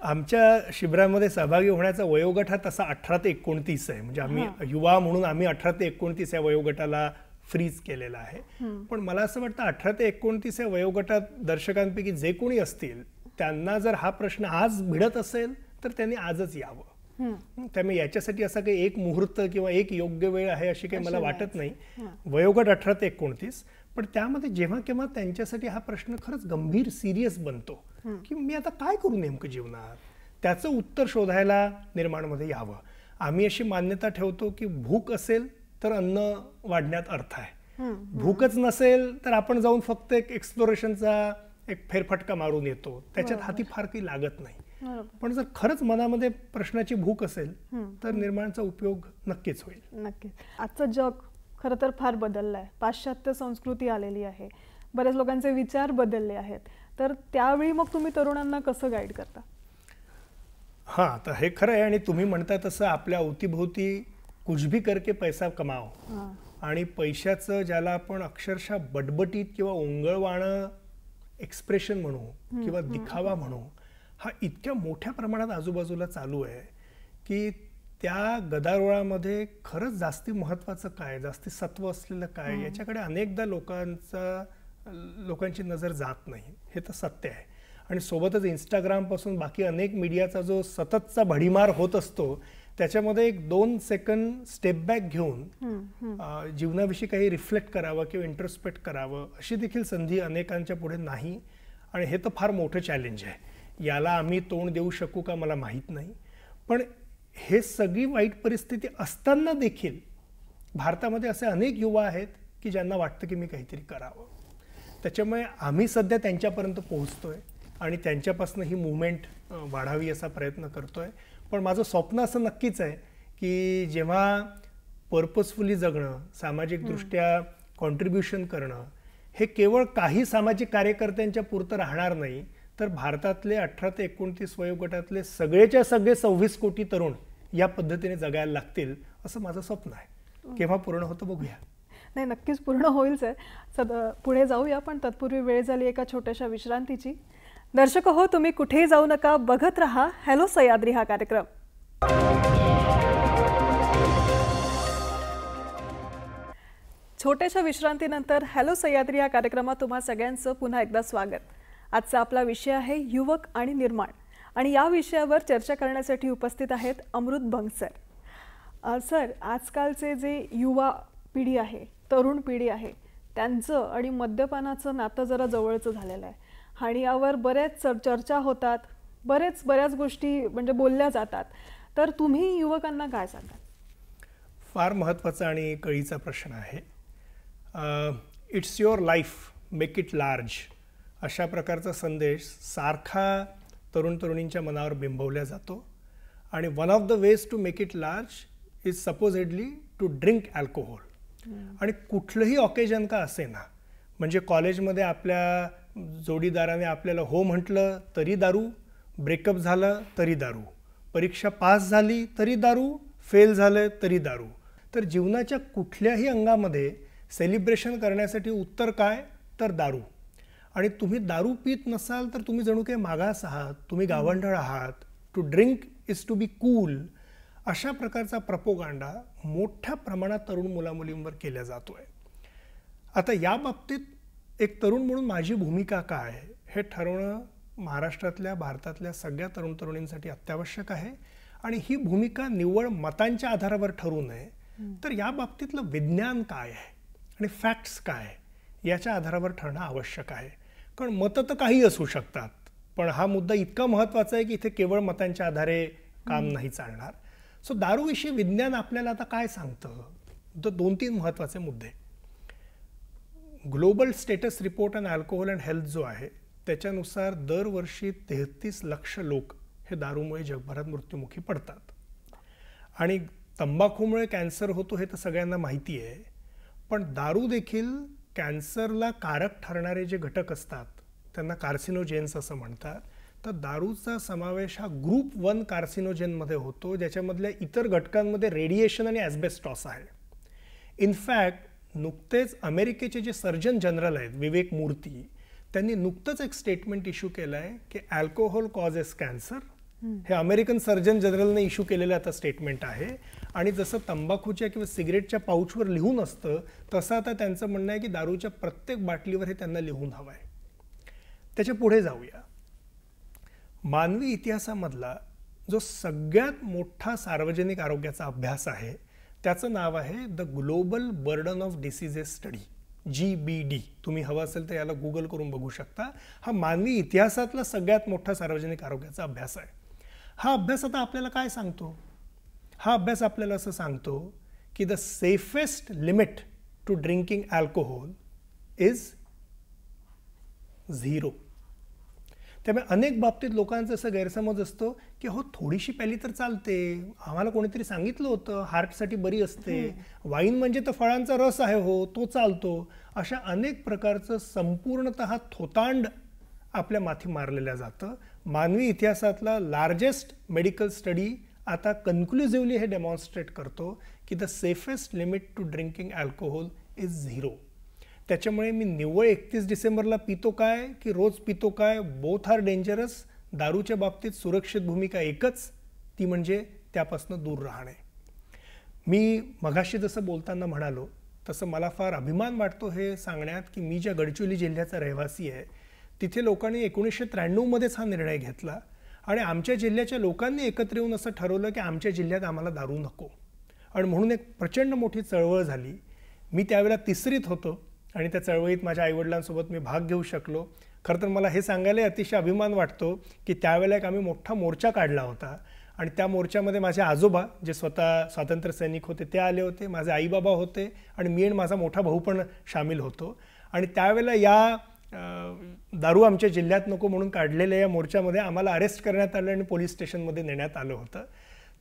आमच्या शिबिरामध्ये सहभागी होण्याचा वयोगट हा तसा 18 ते 29 आहे. म्हणजे आम्ही युवा म्हणून आम्ही 18 ते 29 या वयोगटाला फ्रीज केलेला आहे. पण मला असं वाटतं 18 ते 29 या वयोगटात दर्शकांपैकी जे कोणी असतील त्यांना जर हा प्रश्न आज भिडत असेल तर त्यांनी आजच यावं. त्यामुळे याच्यासाठी असा काही एक मुहूर्त किंवा एक योग्य वेळ आहे अशी काही मला वाटत नाही. वयोगट 18 ते 29, पण त्यामध्ये जेव्हा केव्हा त्यांच्यासाठी हा प्रश्न खरंच गंभीर सिरियस बनतो की मी आता काय करू नेमकं जीवनात, त्याचं उत्तर शोधायला निर्माणमध्ये यावं. आम्ही अशी मान्यता ठेवतो की भूक असेल तर अन्न वाढण्यात अर्थ आहे, भूकच नसेल तर आपण जाऊन फक्त एक एक्सप्लोरेशनचा एक फेरफटका मारून येतो, त्याच्यात हाती फार काही लागत नाही. पण जर खरंच मनामध्ये प्रश्नाची भूक असेल तर निर्माणचा उपयोग नक्कीच होईल. नक्कीच. आजचं जग खरं तर फार बदललं आहे, पाश्चात्य संस्कृती आलेली आहे, बऱ्याच लोकांचे विचार बदलले आहेत. तर त्यावेळी मग तुम्ही तरुणांना कसं गाईड करता? हां, तर हे खरं आहे. आणि तुम्ही म्हणता तसं आपल्या अवतीभोवती कुछ भी करके पैसा कमाव, आणि पैशाचं ज्याला आपण अक्षरशः बटबटीत किंवा ओंगळवाणं एक्सप्रेशन म्हणू किंवा दिखावा म्हणू, हा इतक्या मोठ्या प्रमाणात आजूबाजूला चालू आहे की त्या गदारोळामध्ये खरंच जास्ती महत्त्वाचं काय, जास्ती सत्व असलेलं काय, याच्याकडे अनेकदा लोकांची नजर जात नाही. हे तर सत्य आहे. आणि सोबतच इंस्टाग्रामपासून बाकी अनेक मीडियाचा जो सततचा भडीमार होत असतो, त्याच्यामध्ये एक 2 सेकंद स्टेप बॅक घेऊन जीवनाविषयी काही रिफ्लेक्ट करावं किंवा इंट्रोस्पेक्ट करावं अशी देखील संधी अनेकांच्या पुढे नाही. आणि हे तर फार मोठं चॅलेंज आहे. याला आम्ही तोंड देऊ शकू का मला माहीत नाही. पण हे सगळी वाईट परिस्थिती असताना देखील भारतामध्ये असे अनेक युवा आहेत की ज्यांना वाटतं की मी काहीतरी करावं. त्याच्यामुळे आम्ही सध्या त्यांच्यापर्यंत पोहोचतोय आणि त्यांच्यापासून ही मुवमेंट वाढावी असा प्रयत्न करतोय. पण माझं स्वप्न असं नक्कीच आहे की जेव्हा पर्पजफुली जगणं, सामाजिकदृष्ट्या कॉन्ट्रीब्युशन करणं हे केवळ काही सामाजिक कार्यकर्त्यांच्या पुरतं राहणार नाही, तर भारतातले 18 ते 29 वयोगटातले सगळेच्या सगळे 26 कोटी तरुण या पद्धतीने जगायला लागतील असं माझं स्वप्न आहे. केव्हा पूर्ण होतं बघूया. नाही, नक्कीच पूर्ण होईल सर. पुढे जाऊया, पण तत्पूर्वी वेळ झाली एका छोट्याशा विश्रांतीची. दर्शक हो, तुम्ही कुठेही जाऊ नका, बघत रहा हॅलो सह्याद्री हा कार्यक्रम. छोट्याशा विश्रांतीनंतर हॅलो सह्याद्री या कार्यक्रमात तुम्हा सगळ्यांचं पुन्हा एकदा स्वागत. आजचा आपला विषय आहे युवक आणि निर्माण, आणि या विषयावर चर्चा करण्यासाठी उपस्थित आहेत अमृत भंग सर. सर, आजकालचे जे युवा पिढी आहे, तरुण पिढी आहे, त्यांचं आणि मद्यपानाचं नातं जरा जवळचं झालेलं आहे, आणि यावर बऱ्याच चर्चा होतात, बऱ्याच गोष्टी म्हणजे बोलल्या जातात. तर तुम्ही युवकांना काय सांगाल? फार महत्त्वाचा आणि कळीचा प्रश्न आहे. It's your life, make it large, अशा प्रकारचा संदेश सारखा तरुण तरुणींच्या मनावर बिंबवला जातो. आणि one of the ways to make it large is supposedly to drink alcohol. आणि कुठलंही ऑकेजन का असे ना, म्हणजे कॉलेजमध्ये आपल्या जोडीदाराने आपल्याला हो म्हटलं तरी दारू, ब्रेकअप झालं तरी दारू, परीक्षा पास झाली तरी दारू, फेल झालं तरी दारू. तर जीवनाच्या कुठल्याही अंगामध्ये सेलिब्रेशन करण्यासाठी उत्तर काय, तर दारू. आणि तुम्ही दारू पित नसाल तर तुम्ही जणू काही मागास आहात, तुम्ही गावंढळ आहात. To drink is to be cool. अशा प्रकारचा प्रपोगांडा मोठ्या प्रमाणात तरुण मुलामुलींवर केला जातोय. आता या बाबतीत एक तरुण म्हणून माझी भूमिका काय हे ठरवणं महाराष्ट्रातल्या भारतातल्या सगळ्या तरुण तरुणींसाठी अत्यावश्यक आहे आणि ही भूमिका निव्वळ मतांच्या आधारावर ठरू नये, तर या बाबतीतलं विज्ञान काय आहे आणि फॅक्ट्स काय आहे याच्या आधारावर ठरणं आवश्यक आहे. कारण मतं तर काही असू शकतात, पण हा मुद्दा इतका महत्त्वाचा आहे की इथे केवळ मतांच्या आधारे काम नाही चालणार. सो दारूविषयी विज्ञान आपल्याला आता काय सांगतं, तर 2-3 महत्त्वाचे मुद्दे. Global status report on alcohol and health जो आहे त्याच्यानुसार दरवर्षी 33 लक्ष लोक हे दारूमुळे जगभरात मृत्युमुखी पडतात. आणि तंबाखूमुळे कॅन्सर होतो हे तर सगळ्यांना माहिती आहे, पण दारू देखील कॅन्सरला कारक ठरणारे जे घटक असतात त्यांना कार्सिनोजेन्स असं म्हणतात. तर दारूचा समावेश हा ग्रुप 1 कार्सिनोजेनमध्ये होतो, ज्याच्यामधल्या इतर घटकांमध्ये रेडिएशन आणि ॲस्बेस्टॉस आहे. इनफॅक्ट नुकतेच अमेरिकेचे जे सर्जन जनरल आहेत विवेक मूर्ती, त्यांनी नुकतंच एक स्टेटमेंट इश्यू केलं आहे की अल्कोहोल कॉजेस कॅन्सर. हे अमेरिकन सर्जन जनरलने इश्यू केलेलं आता स्टेटमेंट आहे. आणि जसं तंबाखूच्या किंवा सिगरेटच्या पाऊचवर लिहून असतं तसं आता त्यांचं म्हणणं आहे की दारूच्या प्रत्येक बाटलीवर हे त्यांना लिहून हवं आहे. त्याच्या पुढे जाऊया. मानवी इतिहासामधला जो सगळ्यात मोठा सार्वजनिक आरोग्याचा अभ्यास आहे त्याचं नाव आहे the global burden of diseases study, GBD. तुम्ही हवं असेल तर याला गुगल करून बघू शकता. हा मानवी इतिहासातला सगळ्यात मोठा सार्वजनिक आरोग्याचा अभ्यास आहे. हा अभ्यास आता आपल्याला काय सांगतो? हा अभ्यास आपल्याला असं सांगतो की the safest limit to drinking alcohol is 0. त्यामुळे अनेक बाबतीत लोकांचा असा गैरसमज असतो की हो थोडीशी प्याली तर चालते, आम्हाला कोणीतरी सांगितलं होतं हार्टसाठी बरी असते, वाईन म्हणजे तर फळांचा रस आहे हो, तो चालतो. अशा अनेक प्रकारचं संपूर्णतः थोतांड आपल्या माथी मारलेल्या जातं. मानवी इतिहासातला लार्जेस्ट मेडिकल स्टडी आता कन्क्लुझिव्हली हे डेमॉन्स्ट्रेट करतो की the safest limit to drinking alcohol is 0. त्याच्यामुळे मी निव्वळ 31 डिसेंबरला पितो काय की रोज पितो काय, बोथ आर डेंजरस. दारूच्या बाबतीत सुरक्षित भूमिका एकच, ती म्हणजे त्यापासून दूर राहणे. मी मगाशी जसं बोलताना म्हणालो तसं मला फार अभिमान वाटतो हे सांगण्यात की मी ज्या गडचिरोली जिल्ह्याचा रहिवासी आहे तिथे लोकांनी 1993मध्येच हा निर्णय घेतला आणि आमच्या जिल्ह्याच्या लोकांनी एकत्र येऊन असं ठरवलं की आमच्या जिल्ह्यात आम्हाला दारू नको. आणि म्हणून एक प्रचंड मोठी चळवळ झाली. मी त्यावेळेला 3रीत होतो आणि त्या चळवळीत माझ्या आईवडिलांसोबत मी भाग घेऊ शकलो. खरं तर मला हे सांगायला अतिशय अभिमान वाटतो की त्यावेळेला एक आम्ही मोठा मोर्चा काढला होता आणि त्या मोर्चामध्ये माझे आजोबा जे स्वतः स्वातंत्र्य सैनिक होते ते आले होते, माझे आईबाबा होते आणि मी आणि माझा मोठा भाऊ पण सामील होतो. आणि त्यावेळेला या दारू आमच्या जिल्ह्यात नको म्हणून काढलेल्या या मोर्चामध्ये आम्हाला अरेस्ट करण्यात आलं आणि पोलीस स्टेशनमध्ये नेण्यात आलं होतं.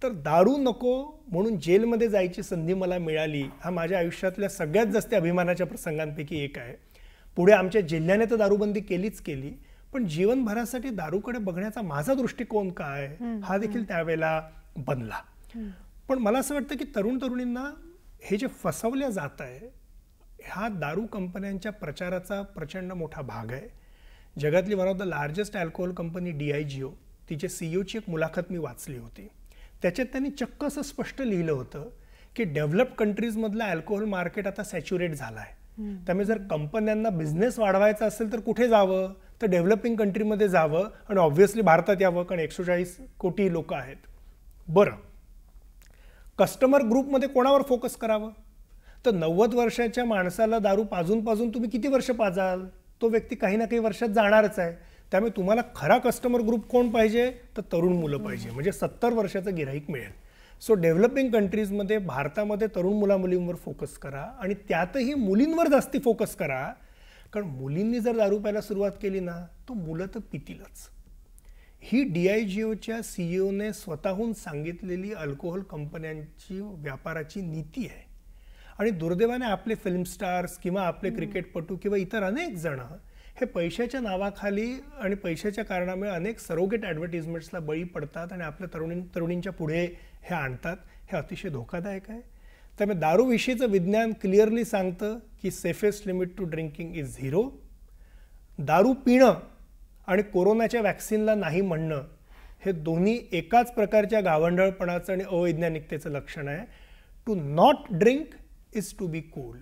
तर दारू नको म्हणून जेलमध्ये जायची संधी मला मिळाली हा माझ्या आयुष्यातल्या सगळ्यात जास्त अभिमानाच्या प्रसंगांपैकी एक आहे. पुढे आमच्या जिल्ह्याने तर दारूबंदी केलीच केली, पण जीवनभरासाठी दारूकडे बघण्याचा माझा दृष्टिकोन काय हा देखील त्यावेळेला बनला. पण मला असं वाटतं की तरुण तरुणींना हे जे फसवल्या जात आहे हा दारू कंपन्यांच्या प्रचाराचा प्रचंड मोठा भाग आहे. जगातली one of the largest alcohol company DIGO, तिचे CEOची एक मुलाखत मी वाचली होती. त्याच्यात त्यांनी चक्क असं स्पष्ट लिहिलं होतं की डेव्हलप्ड कंट्रीजमधलं अल्कोहोल मार्केट आता सॅच्युरेट झालं आहे. त्यामुळे जर कंपन्यांना बिझनेस वाढवायचा असेल तर कुठे जावं, तर डेव्हलपिंग कंट्रीमध्ये जावं आणि ऑब्व्हियसली भारतात यावं, कारण 140 कोटी लोक आहेत. बरं, कस्टमर ग्रुपमध्ये कोणावर फोकस करावं? तर 90 वर्षाच्या माणसाला दारू पाजून पाजून तुम्ही किती वर्ष पाजाल? तो व्यक्ती काही ना काही वर्षात जाणारच आहे. त्यामुळे तुम्हाला खरा कस्टमर ग्रुप कोण पाहिजे? तर तरुण मुलं पाहिजे, म्हणजे 70 वर्षाचं गिऱ्हाईक मिळेल. सो डेव्हलपिंग कंट्रीजमध्ये भारतामध्ये तरुण मुलामुलींवर फोकस करा आणि त्यातही मुलींवर जास्ती फोकस करा, कारण मुलींनी जर दारू प्यायला सुरुवात केली ना तो मुलं तर पितीलच. ही DIGOच्या CEOने स्वतःहून सांगितलेली अल्कोहोल कंपन्यांची व्यापाराची नीती आहे. आणि दुर्दैवाने आपले फिल्म स्टार्स किंवा आपले क्रिकेटपटू किंवा इतर अनेक जण हे पैशाच्या नावाखाली आणि पैशाच्या कारणामुळे अनेक सरोगेट ॲडव्हर्टिजमेंट्सला बळी पडतात आणि आपल्या तरुणींच्या पुढे हे आणतात. हे अतिशय धोकादायक आहे. त्यामुळे दारूविषयीचं विज्ञान क्लिअरली सांगतं की safest limit to drinking is 0. दारू पिणं आणि कोरोनाच्या वॅक्सिनला नाही म्हणणं हे दोन्ही एकाच प्रकारच्या गावंढळपणाचं आणि अवैज्ञानिकतेचं लक्षण आहे. To not drink is to be cool.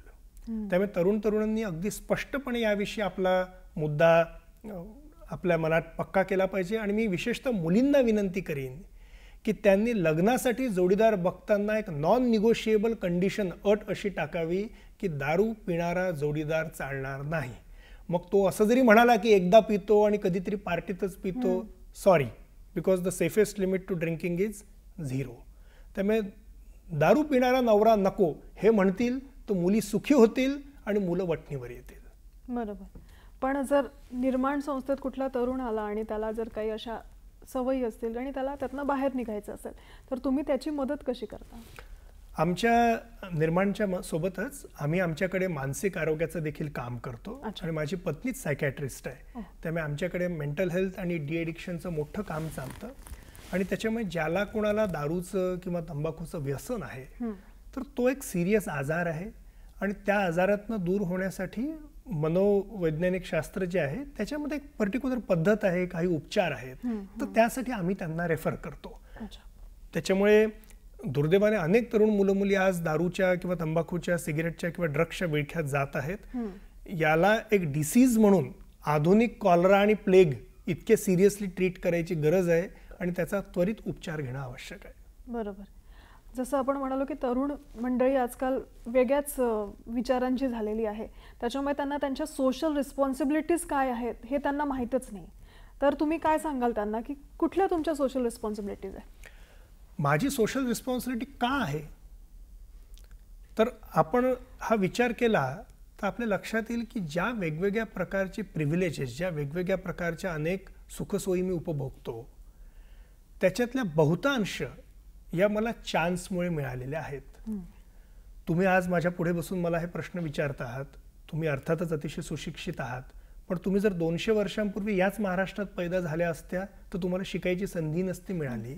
त्यामुळे तरुण तरुणांनी अगदी स्पष्टपणे याविषयी आपला मुद्दा आपल्या मनात पक्का केला पाहिजे. आणि मी विशेषतः मुलींना विनंती करीन की त्यांनी लग्नासाठी जोडीदार बघताना एक नॉन निगोशिएबल कंडिशन, अट अशी टाकावी की दारू पिणारा जोडीदार चालणार नाही. मग तो असं जरी म्हणाला की एकदा पितो आणि कधीतरी पार्टीतच पितो, sorry, because the safest limit to drinking is 0. त्यामुळे दारू पिणारा नवरा नको हे म्हणतील तर मुली सुखी होतील आणि मुलं वटणीवर येतील. बरोबर. पण जर निर्माण संस्थेत कुठला तरुण आला आणि त्याला जर काही अशा सवयी असतील आणि त्याला त्यातनं बाहेर निघायचं असेल तर तुम्ही त्याची मदत कशी करता? आमच्या निर्माणच्या सोबतच आम्ही आमच्याकडे मानसिक आरोग्याचं देखील काम करतो. आणि माझी पत्नीच सायकॅट्रिस्ट आहे. त्यामुळे आमच्याकडे मेंटल हेल्थ आणि डी एडिक्शनचं मोठं काम चालतं. आणि त्याच्यामुळे ज्याला कोणाला दारूचं किंवा तंबाखूचं व्यसन आहे तर तो एक सिरियस आजार आहे. आणि त्या आजारातनं दूर होण्यासाठी मनोवैज्ञानिक शास्त्र जे आहे त्याच्यामध्ये एक पर्टिक्युलर पद्धत आहे, काही उपचार आहेत. तर त्यासाठी आम्ही त्यांना रेफर करतो. त्याच्यामुळे दुर्दैवाने अनेक तरुण मुलं मुली आज दारूच्या किंवा तंबाखूच्या, सिगरेटच्या किंवा ड्रग्सच्या विळख्यात जात आहेत. याला एक डिसीज म्हणून आधुनिक कॉलरा आणि प्लेग इतके सिरियसली ट्रीट करायची गरज आहे आणि त्याचा त्वरित उपचार घेणं आवश्यक आहे. बरोबर. जसं आपण म्हणालो की तरुण मंडळी आजकाल वेगळ्याच विचारांची झालेली आहे. त्याच्यामुळे त्यांना त्यांच्या सोशल रिस्पॉन्सिबिलिटीज काय आहेत हे त्यांना माहीतच नाही. तर तुम्ही काय सांगाल त्यांना की कुठल्या तुमच्या सोशल रिस्पॉन्सिबिलिटीज आहे? माझी सोशल रिस्पॉन्सिबिलिटी का आहे तर आपण हा विचार केला तर आपल्या लक्षात येईल की ज्या वेगवेगळ्या प्रकारचे प्रिव्हिलेजेस, ज्या वेगवेगळ्या प्रकारच्या अनेक सुखसोयी मी उपभोगतो त्याच्यातल्या बहुतांश या मला चान्समुळे मिळालेल्या आहेत. तुम्ही आज माझ्या पुढे बसून मला हे प्रश्न विचारत आहात. तुम्ही अर्थातच अतिशय सुशिक्षित आहात. पण तुम्ही जर 200 वर्षांपूर्वी याच महाराष्ट्रात पैदा झाल्या असत्या तर तुम्हाला शिकायची संधी नसती मिळाली.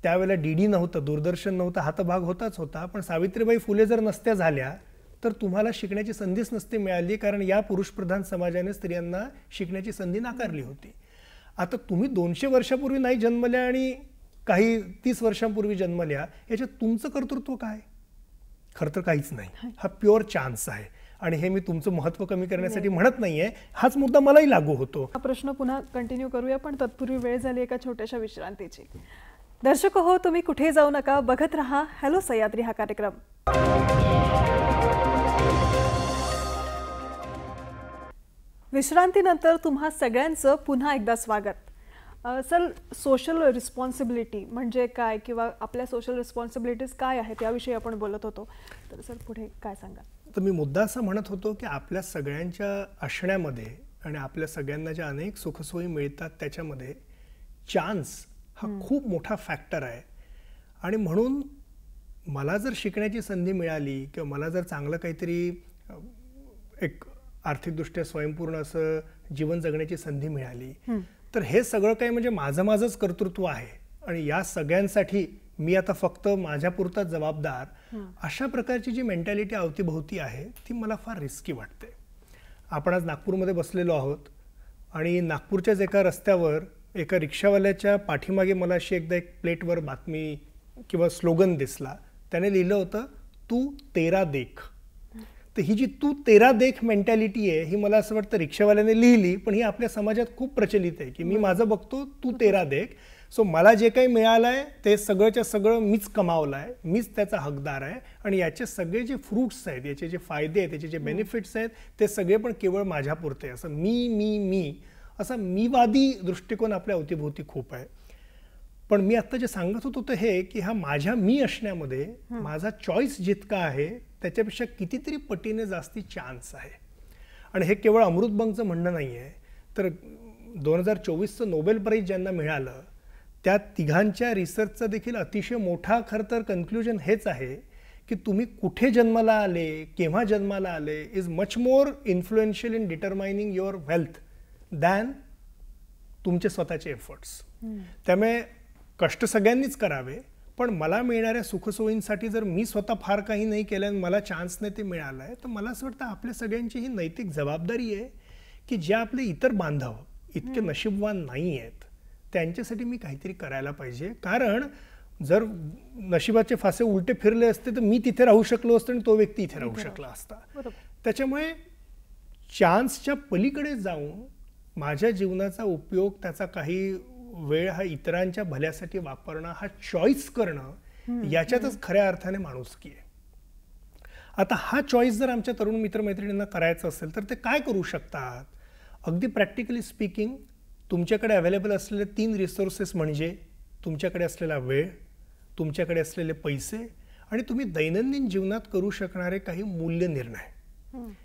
त्यावेळेला डीडी नव्हतं, दूरदर्शन नव्हतं, हातभाग होताच होता. पण सावित्रीबाई फुले जर नसत्या झाल्या तर तुम्हाला शिकण्याची संधीच नसती मिळाली, कारण या पुरुषप्रधान समाजाने स्त्रियांना शिकण्याची संधी नाकारली होती. आता तुम्ही 200 वर्षापूर्वी नाही जन्मल्या आणि काही 30 वर्षांपूर्वी जन्मल्या, याच्यात तुमचं कर्तृत्व काय? खरं तर काहीच नाही. हा प्युअर चान्स आहे. आणि हे मी तुमचं महत्त्व कमी करण्यासाठी म्हणत नाहीये, हाच मुद्दा मलाही लागू होतो. हा प्रश्न पुन्हा कंटिन्यू करूया, पण तत्पूर्वी वेळ झाली एका छोट्याशा विश्रांतीची. दर्शक हो, तुम्ही कुठे जाऊ नका, बघत रहा हॅलो सह्याद्री हा कार्यक्रम. विश्रांतीनंतर तुम्हा सगळ्यांचं पुन्हा एकदा स्वागत. सर, सोशल रिस्पॉन्सिबिलिटी म्हणजे काय किंवा आपल्या सोशल रिस्पॉन्सिबिलिटीज काय आहेत याविषयी आपण बोलत होतो. तर सर पुढे काय सांगाल? तर मी मुद्दा असं म्हणत होतो की आपल्या सगळ्यांच्या असण्यामध्ये आणि आपल्या सगळ्यांना ज्या अनेक सुखसोयी मिळतात त्याच्यामध्ये चान्स हा खूप मोठा फॅक्टर आहे. आणि म्हणून मला जर शिकण्याची संधी मिळाली किंवा मला जर चांगलं काहीतरी एक आर्थिकदृष्ट्या स्वयंपूर्ण असं जीवन जगण्याची संधी मिळाली तर हे सगळं काही म्हणजे माझंच कर्तृत्व आहे. आणि या सगळ्यांसाठी मी आता फक्त माझ्यापुरता जबाबदार, अशा प्रकारची जी मेंटॅलिटी अवतीभोवती आहे ती मला फार रिस्की वाटते. आपण आज नागपूरमध्ये बसलेलो आहोत आणि नागपूरच्याच एका रस्त्यावर एका रिक्षावाल्याच्या पाठीमागे मला अशी एकदा एक प्लेटवर बातमी किंवा स्लोगन दिसला. त्याने लिहिलं होतं, तू तेरा देख. तर ही जी तू तेरा देख मेंटॅलिटी आहे ही मला असं वाटतं रिक्षावाल्याने लिहिली, पण ही आपल्या समाजात खूप प्रचलित आहे की मी माझं बघतो, तू तेरा देख. सो मला जे काही मिळालं आहे ते सगळंच्या सगळं मीच कमावलं आहे, मीच त्याचा हकदार आहे. आणि याचे सगळे जे फ्रूट्स आहेत, याचे जे फायदे आहेत, याचे जे बेनिफिट्स आहेत ते सगळे पण केवळ माझ्यापुरते. असं मी असा मीवादी दृष्टिकोन आपल्या अवतीभोवती खूप आहे. पण मी आत्ता जे सांगत होतो ते हे की हा माझ्या मी असण्यामध्ये माझा चॉईस जितका आहे त्याच्यापेक्षा कितीतरी पटीने जास्ती चान्स आहे. आणि हे केवळ अमृतबंगचं म्हणणं नाही आहे. तर 2024चं नोबेल प्राईज ज्यांना मिळालं त्या तिघांच्या रिसर्चचा देखील अतिशय मोठा खरं तर कन्क्लुजन हेच आहे की तुम्ही कुठे जन्माला आले, केव्हा जन्माला आले is much more influential in डिटरमायनिंग your wealth than तुमचे स्वतःचे एफर्ट्स. त्यामुळे कष्ट सगळ्यांनीच करावे, पण मला मिळणाऱ्या सुखसोयींसाठी जर मी स्वतः फार काही नाही केलं आणि मला चान्स नाही ते मिळालं आहे तर मला असं वाटतं आपल्या सगळ्यांची ही नैतिक जबाबदारी आहे की जे आपले इतर बांधव इतके नशीबवान नाही आहेत त्यांच्यासाठी मी काहीतरी करायला पाहिजे. कारण जर नशिबाचे फासे उलटे फिरले असते तर मी तिथे राहू शकलो असतो आणि तो व्यक्ती इथे राहू शकला असता. त्याच्यामुळे चान्सच्या पलीकडे जाऊन माझ्या जीवनाचा उपयोग, त्याचा काही वेळ हा इतरांच्या भल्यासाठी वापरणं, हा चॉईस करणं, याच्यातच खऱ्या अर्थाने माणुसकी आहे. आता हा चॉईस जर आमच्या तरुण मित्रमैत्रिणींना करायचा असेल तर ते काय करू शकतात? अगदी प्रॅक्टिकली स्पीकिंग, तुमच्याकडे अवेलेबल असलेले 3 रिसोर्सेस म्हणजे तुमच्याकडे असलेला वेळ, तुमच्याकडे असलेले पैसे आणि तुम्ही दैनंदिन जीवनात करू शकणारे काही मूल्य निर्णय.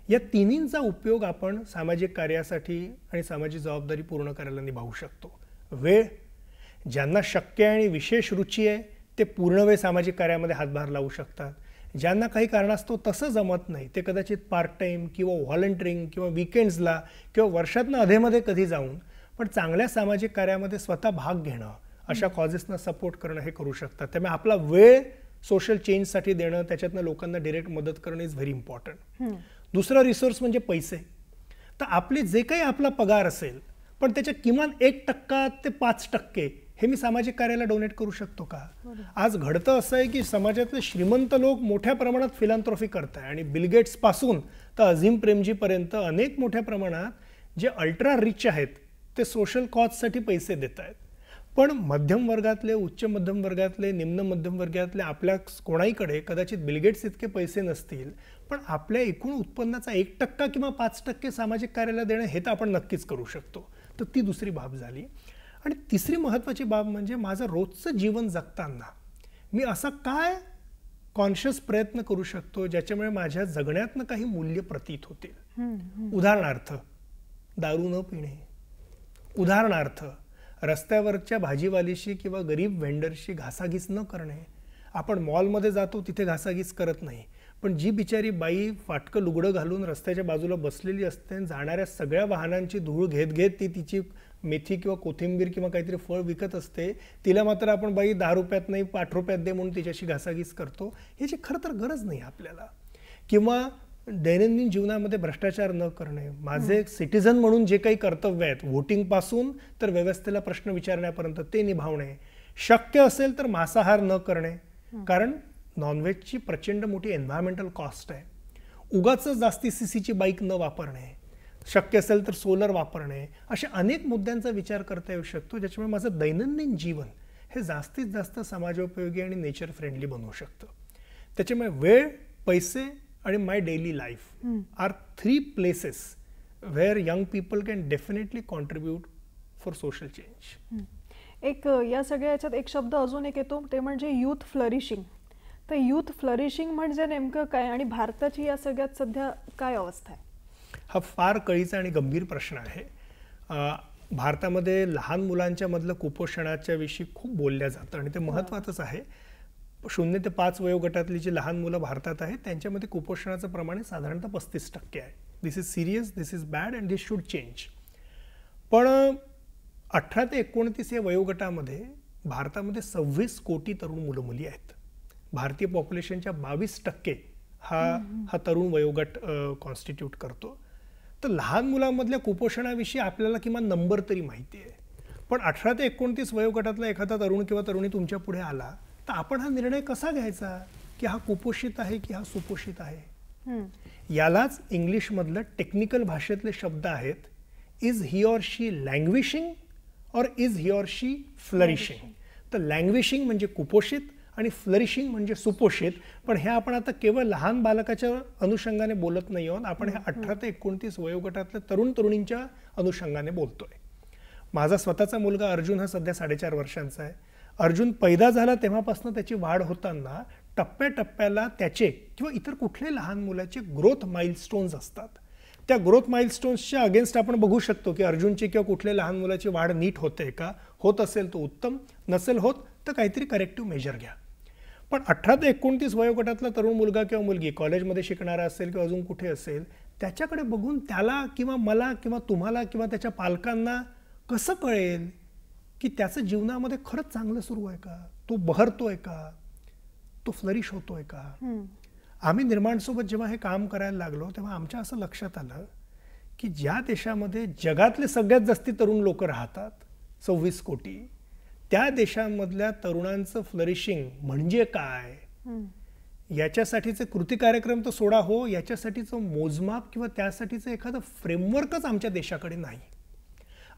या तिन्हींचा उपयोग आपण सामाजिक कार्यासाठी आणि सामाजिक जबाबदारी पूर्ण करायला निभावू शकतो. वेळ, ज्यांना शक्य आहे आणि विशेष रुची आहे ते पूर्ण वेळ सामाजिक कार्यामध्ये हातभार लावू शकतात. ज्यांना काही कारणास्तव तसं जमत नाही ते कदाचित पार्ट टाईम किंवा व्हॉलंटिअरिंग किंवा विकेंड्सला किंवा वर्षातनं अधेमध्ये कधी जाऊन पण चांगल्या सामाजिक कार्यामध्ये स्वतः भाग घेणं, अशा कॉजेसना सपोर्ट करणं हे करू शकतात. त्यामुळे आपला वेळ सोशल चेंजसाठी देणं, त्याच्यातनं लोकांना डिरेक्ट मदत करणं इज व्हेरी इम्पॉर्टंट. दुसरा रिसोर्स म्हणजे पैसे. तर आपले जे काही आपला पगार असेल पण त्याच्या किमान 1% ते 5% हे मी सामाजिक कार्याला डोनेट करू शकतो का? आज घडतं असं आहे की समाजातले श्रीमंत लोक मोठ्या प्रमाणात फिलॅन्थ्रॉफी करताय आणि बिल गेट्स पासून तर अझीम प्रेमजीपर्यंत अनेक मोठ्या प्रमाणात जे अल्ट्रा रिच आहेत ते सोशल कॉजसाठी पैसे देत आहेत. पण मध्यम वर्गातले, उच्च मध्यम वर्गातले, निम्न मध्यम वर्गातले आपल्या कोणाहीकडे कदाचित बिलगेट्स इतके पैसे नसतील, पण आपल्या एकूण उत्पन्नाचा 1% किंवा 5% सामाजिक कार्याला देणं हे तर आपण नक्कीच करू शकतो. तर ती दुसरी बाब झाली. आणि तिसरी महत्त्वाची बाब म्हणजे माझं रोजचं जीवन जगताना मी असा काय कॉन्शियस प्रयत्न करू शकतो ज्याच्यामुळे माझ्या जगण्यातनं काही मूल्य प्रतीत होतील. उदाहरणार्थ दारू न पिणे, उदाहरणार्थ रस्त्यावरच्या भाजीवालीशी किंवा गरीब व्हेंडरशी घासाघीस न करणे. आपण मॉलमध्ये जातो तिथे घासाघीस करत नाही, पण जी बिचारी बाई फाटकं लुगडं घालून रस्त्याच्या बाजूला बसलेली असते, जाणाऱ्या सगळ्या वाहनांची धूळ घेत घेत ती तिची मेथी किंवा कोथिंबीर किंवा काहीतरी फळ विकत असते, तिला मात्र आपण बाई 10 रुपयात नाही 5 रुपयात दे म्हणून तिच्याशी घासाघीस करतो. ह्याची खरं तर गरज नाही आपल्याला. किंवा दैनंदिन जीवनामध्ये भ्रष्टाचार न करणे. माझे सिटिझन म्हणून जे काही कर्तव्य आहेत, व्होटिंगपासून तर व्यवस्थेला प्रश्न विचारण्यापर्यंत ते निभावणे. शक्य असेल तर मांसाहार न करणे, कारण नॉनव्हेजची प्रचंड मोठी एन्व्हायरमेंटल कॉस्ट आहे. उगाच जास्ती सीसीची बाईक न वापरणे, शक्य असेल तर सोलर वापरणे. अशा अनेक मुद्द्यांचा विचार करता येऊ शकतो ज्याच्यामुळे माझं दैनंदिन जीवन हे जास्तीत जास्त समाजोपयोगी आणि नेचर फ्रेंडली बनवू शकतं. त्याच्यामुळे वेळ, पैसे आणि my daily life are 3 places where young people can definitely contribute for social change. एक या सगळ्या याच्यात एक शब्द अजून एक येतो, ते म्हणजे यूथ फ्लरिशिंग. तर यूथ फ्लरिशिंग म्हणजे नेमकं काय आणि भारताची या सगळ्यात सध्या काय अवस्था आहे? हा फार कळीचा आणि गंभीर प्रश्न आहे. भारतामध्ये लहान मुलांच्या मधलं कुपोषणाच्या विषयी खूप बोलल्या जातं आणि ते महत्त्वाचंच आहे. 0 ते 5 वयोगटातली जी लहान मुलं भारतात आहेत त्यांच्यामध्ये कुपोषणाचं प्रमाण साधारणतः 35% आहे. This is serious, this is bad and this should change. पण 18 ते 29 या वयोगटामध्ये भारतामध्ये 26 कोटी तरुण मुलं मुली आहेत. भारतीय पॉप्युलेशनच्या 22% हा तरुण वयोगट कॉन्स्टिट्यूट करतो. तर लहान मुलांमधल्या कुपोषणाविषयी आपल्याला किमान नंबर तरी माहिती आहे. पण 18 ते 29 वयोगटातला एखादा तरुण किंवा तरुणी तुमच्या पुढे आला तर आपण हा निर्णय कसा घ्यायचा की हा कुपोषित आहे की हा सुपोषित आहे? यालाच इंग्लिशमधलं टेक्निकल भाषेतले शब्द आहेत, इज ही ऑर शी लँग्विशिंग और is he or she flourishing. तर लँग्विशिंग म्हणजे कुपोषित आणि फ्लरिशिंग म्हणजे सुपोषित. पण हे आपण आता केवळ लहान बालकाच्या अनुषंगाने बोलत नाही आहोत, आपण हे 18 ते 29 वयोगटातल्या तरुण तरुणींच्या अनुषंगाने बोलतोय. माझा स्वतःचा मुलगा अर्जुन हा सध्या 4.5 वर्षांचा आहे. अर्जुन पैदा झाला तेव्हापासून त्याची वाढ होताना टप्प्याटप्प्याला त्याचे किंवा इतर कुठल्याही लहान मुलाचे ग्रोथ माइलस्टोन्स असतात. त्या ग्रोथ माइलस्टोन्सच्या अगेन्स्ट आपण बघू शकतो की अर्जुनची किंवा कुठल्या लहान मुलाची वाढ नीट होते का, होत असेल तर उत्तम, नसेल होत तर काहीतरी करेक्टिव्ह मेजर घ्या. पण 18 ते 29 वयोगटातला तरुण मुलगा किंवा मुलगी कॉलेजमध्ये शिकणारा असेल किंवा अजून कुठे असेल, त्याच्याकडे बघून त्याला किंवा मला किंवा तुम्हाला किंवा त्याच्या पालकांना कसं कळेल की त्याचं जीवनामध्ये खरंच चांगलं सुरू आहे का, तो बहरतोय का, तो फ्लरिश होतोय का? आम्ही निर्माणसोबत जेव्हा हे काम करायला लागलो तेव्हा आमच्या असं लक्षात आलं की ज्या देशामध्ये जगातले सगळ्यात जास्ती तरुण लोक राहतात 26 कोटी, त्या देशांमधल्या तरुणांचं फ्लरिशिंग म्हणजे काय याच्यासाठीचे कृती कार्यक्रम तर सोडा हो, याच्यासाठीचं मोजमाप किंवा त्यासाठीचं एखादं फ्रेमवर्कच आमच्या देशाकडे नाही.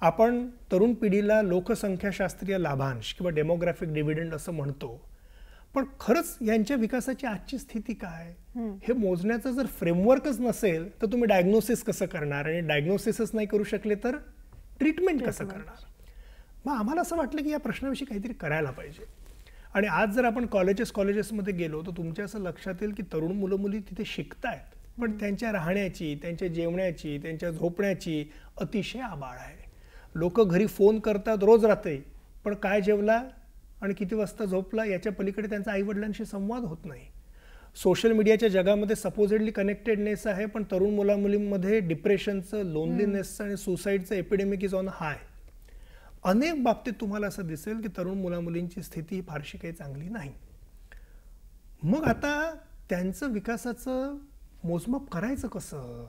आपण तरुण पिढीला लोकसंख्याशास्त्रीय लाभांश किंवा डेमोग्राफिक डिव्हिडंड असं म्हणतो, पण खरंच यांच्या विकासाची आजची स्थिती काय हे मोजण्याचं जर फ्रेमवर्कच नसेल तर तुम्ही डायग्नोसिस कसं करणार, आणि डायग्नोसिसच नाही करू शकले तर ट्रीटमेंट कसं करणार. मग आम्हाला असं वाटलं की या प्रश्नाविषयी काहीतरी करायला पाहिजे. आणि आज जर आपण कॉलेजेसमध्ये गेलो तर तुमच्या असं लक्षात येईल की तरुण मुलं मुली तिथे शिकतायत, पण त्यांच्या राहण्याची, त्यांच्या जेवण्याची, त्यांच्या झोपण्याची अतिशय आबाळ आहे. लोक घरी फोन करतात रोज रात्री, पण काय जेवला आणि किती वाजता झोपला याच्या पलीकडे त्यांचा आईवडिलांशी संवाद होत नाही. सोशल मीडियाच्या जगामध्ये सपोजेडली कनेक्टेडनेस आहे, पण तरुण मुलामुलींमध्ये डिप्रेशनचं, लोनलीनेसचं आणि सुसाईडचं एपिडेमिक इज ऑन हाय. अनेक बाबतीत तुम्हाला असं दिसेल की तरुण मुलामुलींची स्थिती ही फारशी काही चांगली नाही. मग आता त्यांचं विकासाचं मोजमाप करायचं कसं?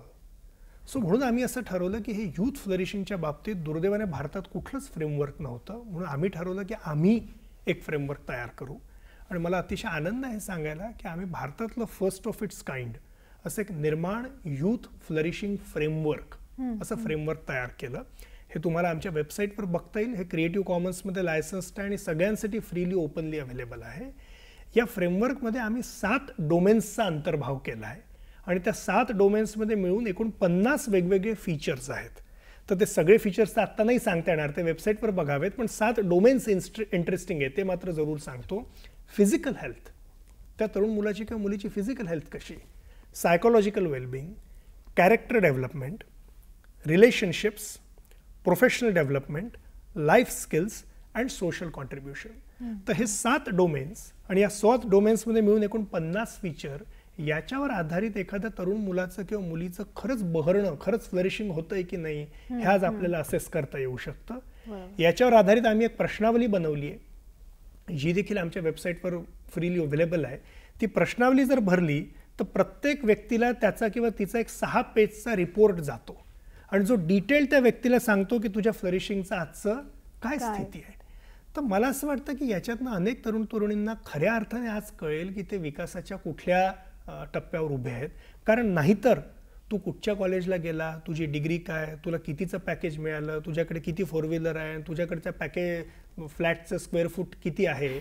म्हणून आम्ही असं ठरवलं की हे यूथ फ्लरिशिंगच्या बाबतीत दुर्दैवाने भारतात कुठलंच फ्रेमवर्क नव्हतं. म्हणून आम्ही ठरवलं की आम्ही एक फ्रेमवर्क तयार करू. आणि मला अतिशय आनंद आहे सांगायला की आम्ही भारतातलं फर्स्ट ऑफ इट्स काइंड असं एक निर्माण यूथ फ्लरिशिंग फ्रेमवर्क असं फ्रेमवर्क तयार केलं. हे तुम्हाला आमच्या वेबसाईटवर बघता येईल. हे क्रिएटिव्ह कॉमन्समध्ये लायसन्स्ड आहे आणि सगळ्यांसाठी फ्रीली ओपनली अवेलेबल आहे. या फ्रेमवर्कमध्ये आम्ही 7 डोमेन्सचा अंतर्भाव केला आहे आणि त्या 7 डोमेन्समध्ये मिळून एकूण 50 वेगवेगळे फीचर्स आहेत. तर ते सगळे फीचर्स तर आत्ता नाही सांगता येणार, ते वेबसाईटवर बघावेत, पण 7 डोमेन्स इंटरेस्टिंग आहे ते मात्र जरूर सांगतो. फिजिकल हेल्थ, त्या तरुण मुलाची किंवा मुलीची फिजिकल हेल्थ कशी, psychological wellbeing, character development, relationships, professional development, life skills and social contribution. तर हे 7 डोमेन्स आणि या 7 डोमेन्समध्ये मिळून एकूण 50 फीचर, याच्यावर आधारित एखाद्या तरुण मुलाचं किंवा मुलीचं खरंच बहरणं, खरंच फ्लरिशिंग होतंय की नाही हे आज आपल्याला असेस करता येऊ शकतं. याच्यावर आधारित आम्ही एक प्रश्नावली बनवली आहे, जी देखील आमच्या वेबसाईटवर फ्रीली अवेलेबल आहे. ती प्रश्नावली जर भरली तर प्रत्येक व्यक्तीला त्याचा किंवा तिचा एक 6 पेजचा रिपोर्ट जातो आणि जो डिटेल त्या व्यक्तीला सांगतो की तुझ्या फ्लरिशिंगचं आजचं काय स्थिती आहे. तर मला असं वाटतं की याच्यातनं अनेक तरुण तरुणींना खऱ्या अर्थाने आज कळेल की ते विकासाच्या कुठल्या टप्प्यावर उभे आहेत. कारण नाहीतर तू कुठच्या कॉलेजला गेला, तुझी डिग्री काय, तुला कितीचं पॅकेज मिळालं, तुझ्याकडे किती 4 व्हीलर आहे, तुझ्याकडच्या फ्लॅटचं स्क्वेअर फूट किती आहे,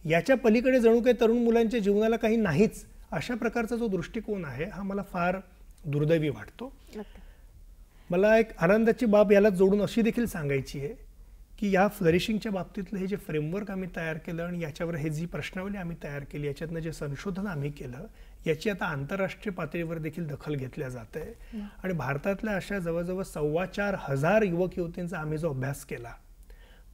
याच्या पलीकडे जणू काही तरुण मुलांच्या जीवनाला काही नाहीच, अशा प्रकारचा जो दृष्टिकोन आहे हा मला फार दुर्दैवी वाटतो. मला एक आनंदाची बाब याला जोडून अशी देखील सांगायची आहे की या फ्लरिशिंगच्या बाबतीतलं हे जे फ्रेमवर्क आम्ही तयार केलं आणि याच्यावर हे जी प्रश्नावली आम्ही तयार केली, याच्यातनं जे संशोधन आम्ही केलं, याची आता आंतरराष्ट्रीय पातळीवर देखील दखल घेतल्या जाते. आणि भारतातल्या अशा जवळजवळ 4,25,000 युवक युवतींचा आम्ही जो अभ्यास केला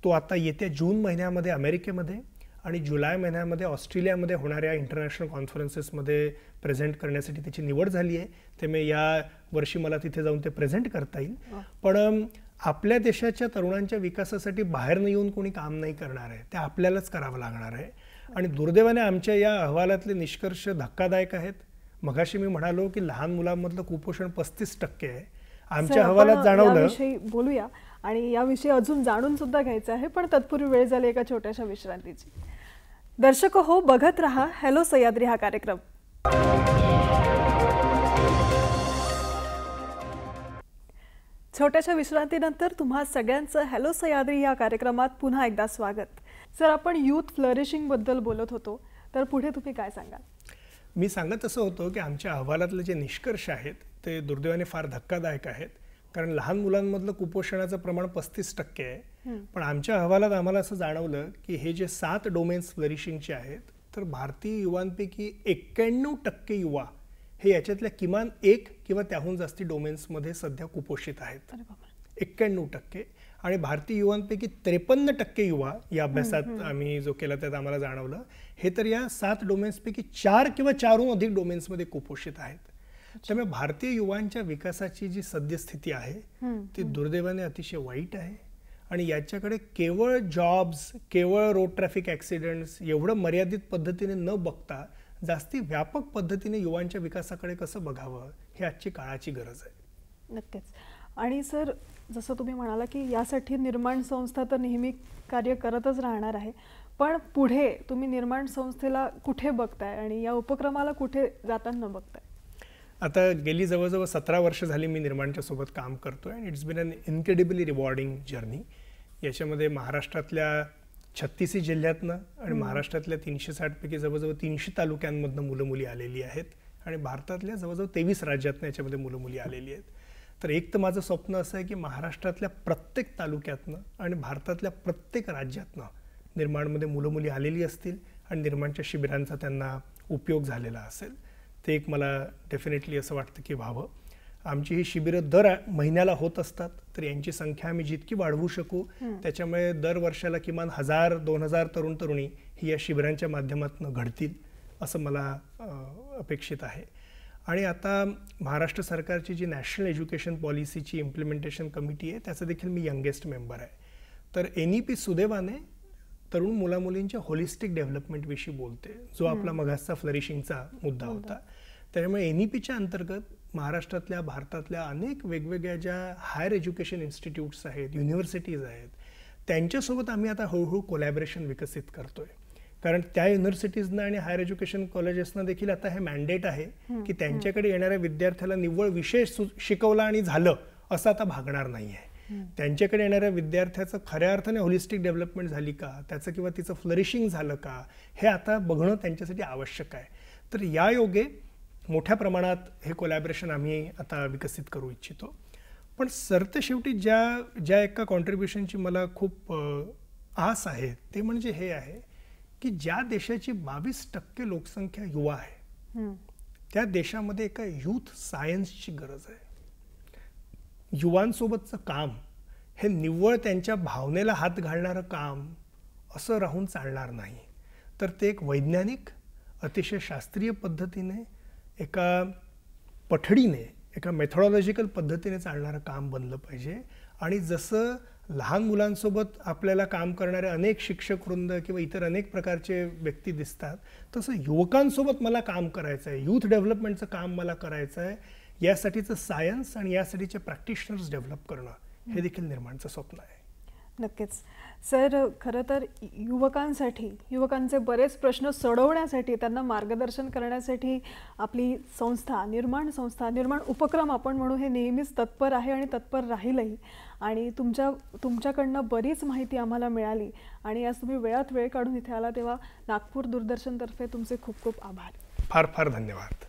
तो आता येत्या जून महिन्यामध्ये अमेरिकेमध्ये आणि जुलै महिन्यामध्ये ऑस्ट्रेलियामध्ये होणाऱ्या इंटरनॅशनल कॉन्फरन्सेसमध्ये प्रेझेंट करण्यासाठी त्याची निवड झाली आहे. त्यामुळे या वर्षी मला तिथे जाऊन ते प्रेझेंट करता येईल. पण आपल्या देशाच्या तरुणांच्या विकासासाठी बाहेर न येऊन कोणी काम नाही करणार आहे, ते आपल्यालाच करावं लागणार आहे. आणि दुर्दैवाने आमच्या या अहवालातले निष्कर्ष धक्कादायक आहेत. मगाशी मी म्हणालो की लहान मुलांमधलं कुपोषण 35% आहे. आमच्या अहवालात जाणवलं. याविषयी बोलूया आणि याविषयी अजून जाणून सुद्धा घ्यायचं आहे, पण तत्पूर्वी वेळ झाली एका छोट्याशा विश्रांतीची. दर्शक हो, बघत रहा हॅलो सह्याद्री हा कार्यक्रम. छोट्याशा विश्रांतीनंतर तुम्हा सगळ्यांचं हॅलो सह्याद्री या कार्यक्रमात पुन्हा एकदा स्वागत. सर, आपण यूथ फ्लरिशिंग बद्दल बोलत होतो, तर पुढे तुम्ही काय सांगाल? मी सांगत असं होतो की आमच्या अहवालातले जे निष्कर्ष आहेत ते दुर्दैवाने फार धक्कादायक आहेत. कारण लहान मुलांमधलं कुपोषणाचं प्रमाण 35% आहे. पण आमच्या अहवालात आम्हाला असं जाणवलं की हे जे 7 डोमेन्स फ्लरिशिंगचे आहेत, तर भारतीय युवांपैकी 91% युवा हे याच्यातल्या किमान 1 किंवा त्याहून जास्ती डोमेन्समध्ये सध्या कुपोषित आहेत. 91%. आणि भारतीय युवांपैकी 53% युवा या अभ्यासात आम्ही जो केला त्यात आम्हाला जाणवलं हे तर या 7 डोमेन्सपैकी 4 किंवा 4हून अधिक डोमेन्समध्ये कुपोषित आहेत. त्यामुळे भारतीय युवांच्या विकासाची जी सद्यस्थिती आहे ती दुर्दैवाने अतिशय वाईट आहे. आणि याच्याकडे केवळ जॉब्स, केवळ रोड ट्रॅफिक ॲक्सिडेंट्स एवढं मर्यादित पद्धतीने न बघता जास्ती व्यापक पद्धतीने युवांच्या विकासाकडे कसं बघावं हे आजची काळाची गरज आहे. नक्कीच. आणि सर, जसं तुम्ही म्हणाला की यासाठी निर्माण संस्था तर नेहमी कार्य करतच राहणार आहे, पण पुढे तुम्ही निर्माण संस्थेला कुठे बघताय आणि या उपक्रमाला कुठे जाताना बघताय? आता गेली जवळजवळ 17 वर्ष झाली मी निर्माणच्या सोबत काम करतो आहे. It's been an incredibly rewarding journey. याच्यामध्ये महाराष्ट्रातल्या 36 जिल्ह्यातनं आणि महाराष्ट्रातल्या 360 पैकी जवळजवळ 300 तालुक्यांमधनं मुलं मुली आलेली आहेत आणि भारतातल्या जवळजवळ 23 राज्यातनं याच्यामध्ये मुलं मुली आलेली आहेत. तर एक तर माझं स्वप्न असं आहे की महाराष्ट्रातल्या प्रत्येक तालुक्यातनं आणि भारतातल्या प्रत्येक राज्यातनं निर्माणमध्ये मुलं मुली आलेली असतील आणि निर्माणच्या शिबिरांचा त्यांना उपयोग झालेला असेल. ते एक मला डेफिनेटली असं वाटतं की व्हावं. आमची ही शिबिरं दर महिन्याला होत असतात, तर यांची संख्या आम्ही जितकी वाढवू शकू त्याच्यामुळे दर वर्षाला किमान 1000-2000 तरुण तरुणी ही या शिबिरांच्या माध्यमातून घडतील असं मला अपेक्षित आहे. आणि आता महाराष्ट्र सरकारची जी नॅशनल एज्युकेशन पॉलिसीची इम्प्लिमेंटेशन कमिटी आहे त्याचा देखील मी यंगेस्ट मेंबर आहे. तर NEP सुदैवाने तरुण मुलामुलींच्या होलिस्टिक डेव्हलपमेंटविषयी बोलते, जो आपला मगासचा फ्लरिशिंगचा मुद्दा होता. त्यामुळे NEPच्या अंतर्गत महाराष्ट्रातल्या भारतातल्या अनेक वेगवेगळ्या ज्या हायर एज्युकेशन इन्स्टिट्यूट्स आहेत, युनिव्हर्सिटीज आहेत, त्यांच्यासोबत आम्ही आता हळूहळू कोलॅबरेशन विकसित करतोय. कारण त्या युनिव्हर्सिटीजना आणि हायर एज्युकेशन कॉलेजेसना देखील आता हे मॅन्डेट आहे की त्यांच्याकडे येणाऱ्या विद्यार्थ्याला निव्वळ विषय शिकवला आणि झालं असं आता भागणार नाही आहे. त्यांच्याकडे येणाऱ्या विद्यार्थ्याचं खऱ्या अर्थाने होलिस्टिक डेव्हलपमेंट झाली का, त्याचं किंवा तिचं फ्लरिशिंग झालं का, हे आता बघणं त्यांच्यासाठी आवश्यक आहे. तर या योगे मोठ्या प्रमाणात हे कोलॅबरेशन आम्ही आता विकसित करू इच्छितो. पण सरतेशेवटी ज्या एका कॉन्ट्रीब्युशनची मला खूप आस आहे ते म्हणजे हे आहे की ज्या देशाची 22% लोकसंख्या युवा आहे त्या देशामध्ये एका यूथ सायन्सची गरज आहे. युवांसोबतचं काम हे निव्वळ त्यांच्या भावनेला हात घालणारं काम असं राहून चालणार नाही. तर ते एक वैज्ञानिक अतिशय शास्त्रीय पद्धतीने एका पठडीने एका मेथॉडॉलॉजिकल पद्धतीने चालणारं काम बनलं पाहिजे. आणि जसं लहान मुलांसोबत आपल्याला काम करणारे अनेक शिक्षक वृंद किंवा इतर अनेक प्रकारचे व्यक्ती दिसतात, तसं युवकांसोबत मला काम करायचं आहे, यूथ डेव्हलपमेंटचं काम मला करायचं आहे. यासाठीचं सायन्स आणि यासाठीचे प्रॅक्टिशनर्स डेव्हलप करणं हे देखील निर्माणचं स्वप्न आहे. नक्कीच सर. खरं तर युवकांचे बरेच प्रश्न सोडवण्यासाठी, त्यांना मार्गदर्शन करण्यासाठी आपली निर्माण उपक्रम आपण म्हणू, हे नेहमीच तत्पर आहे आणि तत्पर राहीलही. आणि तुमच्याकडनं बरीच माहिती आम्हाला मिळाली आणि आज तुम्ही वेळात वेळ काढून इथे आला तेव्हा नागपूर दूरदर्शनतर्फे तुमचे खूप खूप आभार. फार फार धन्यवाद.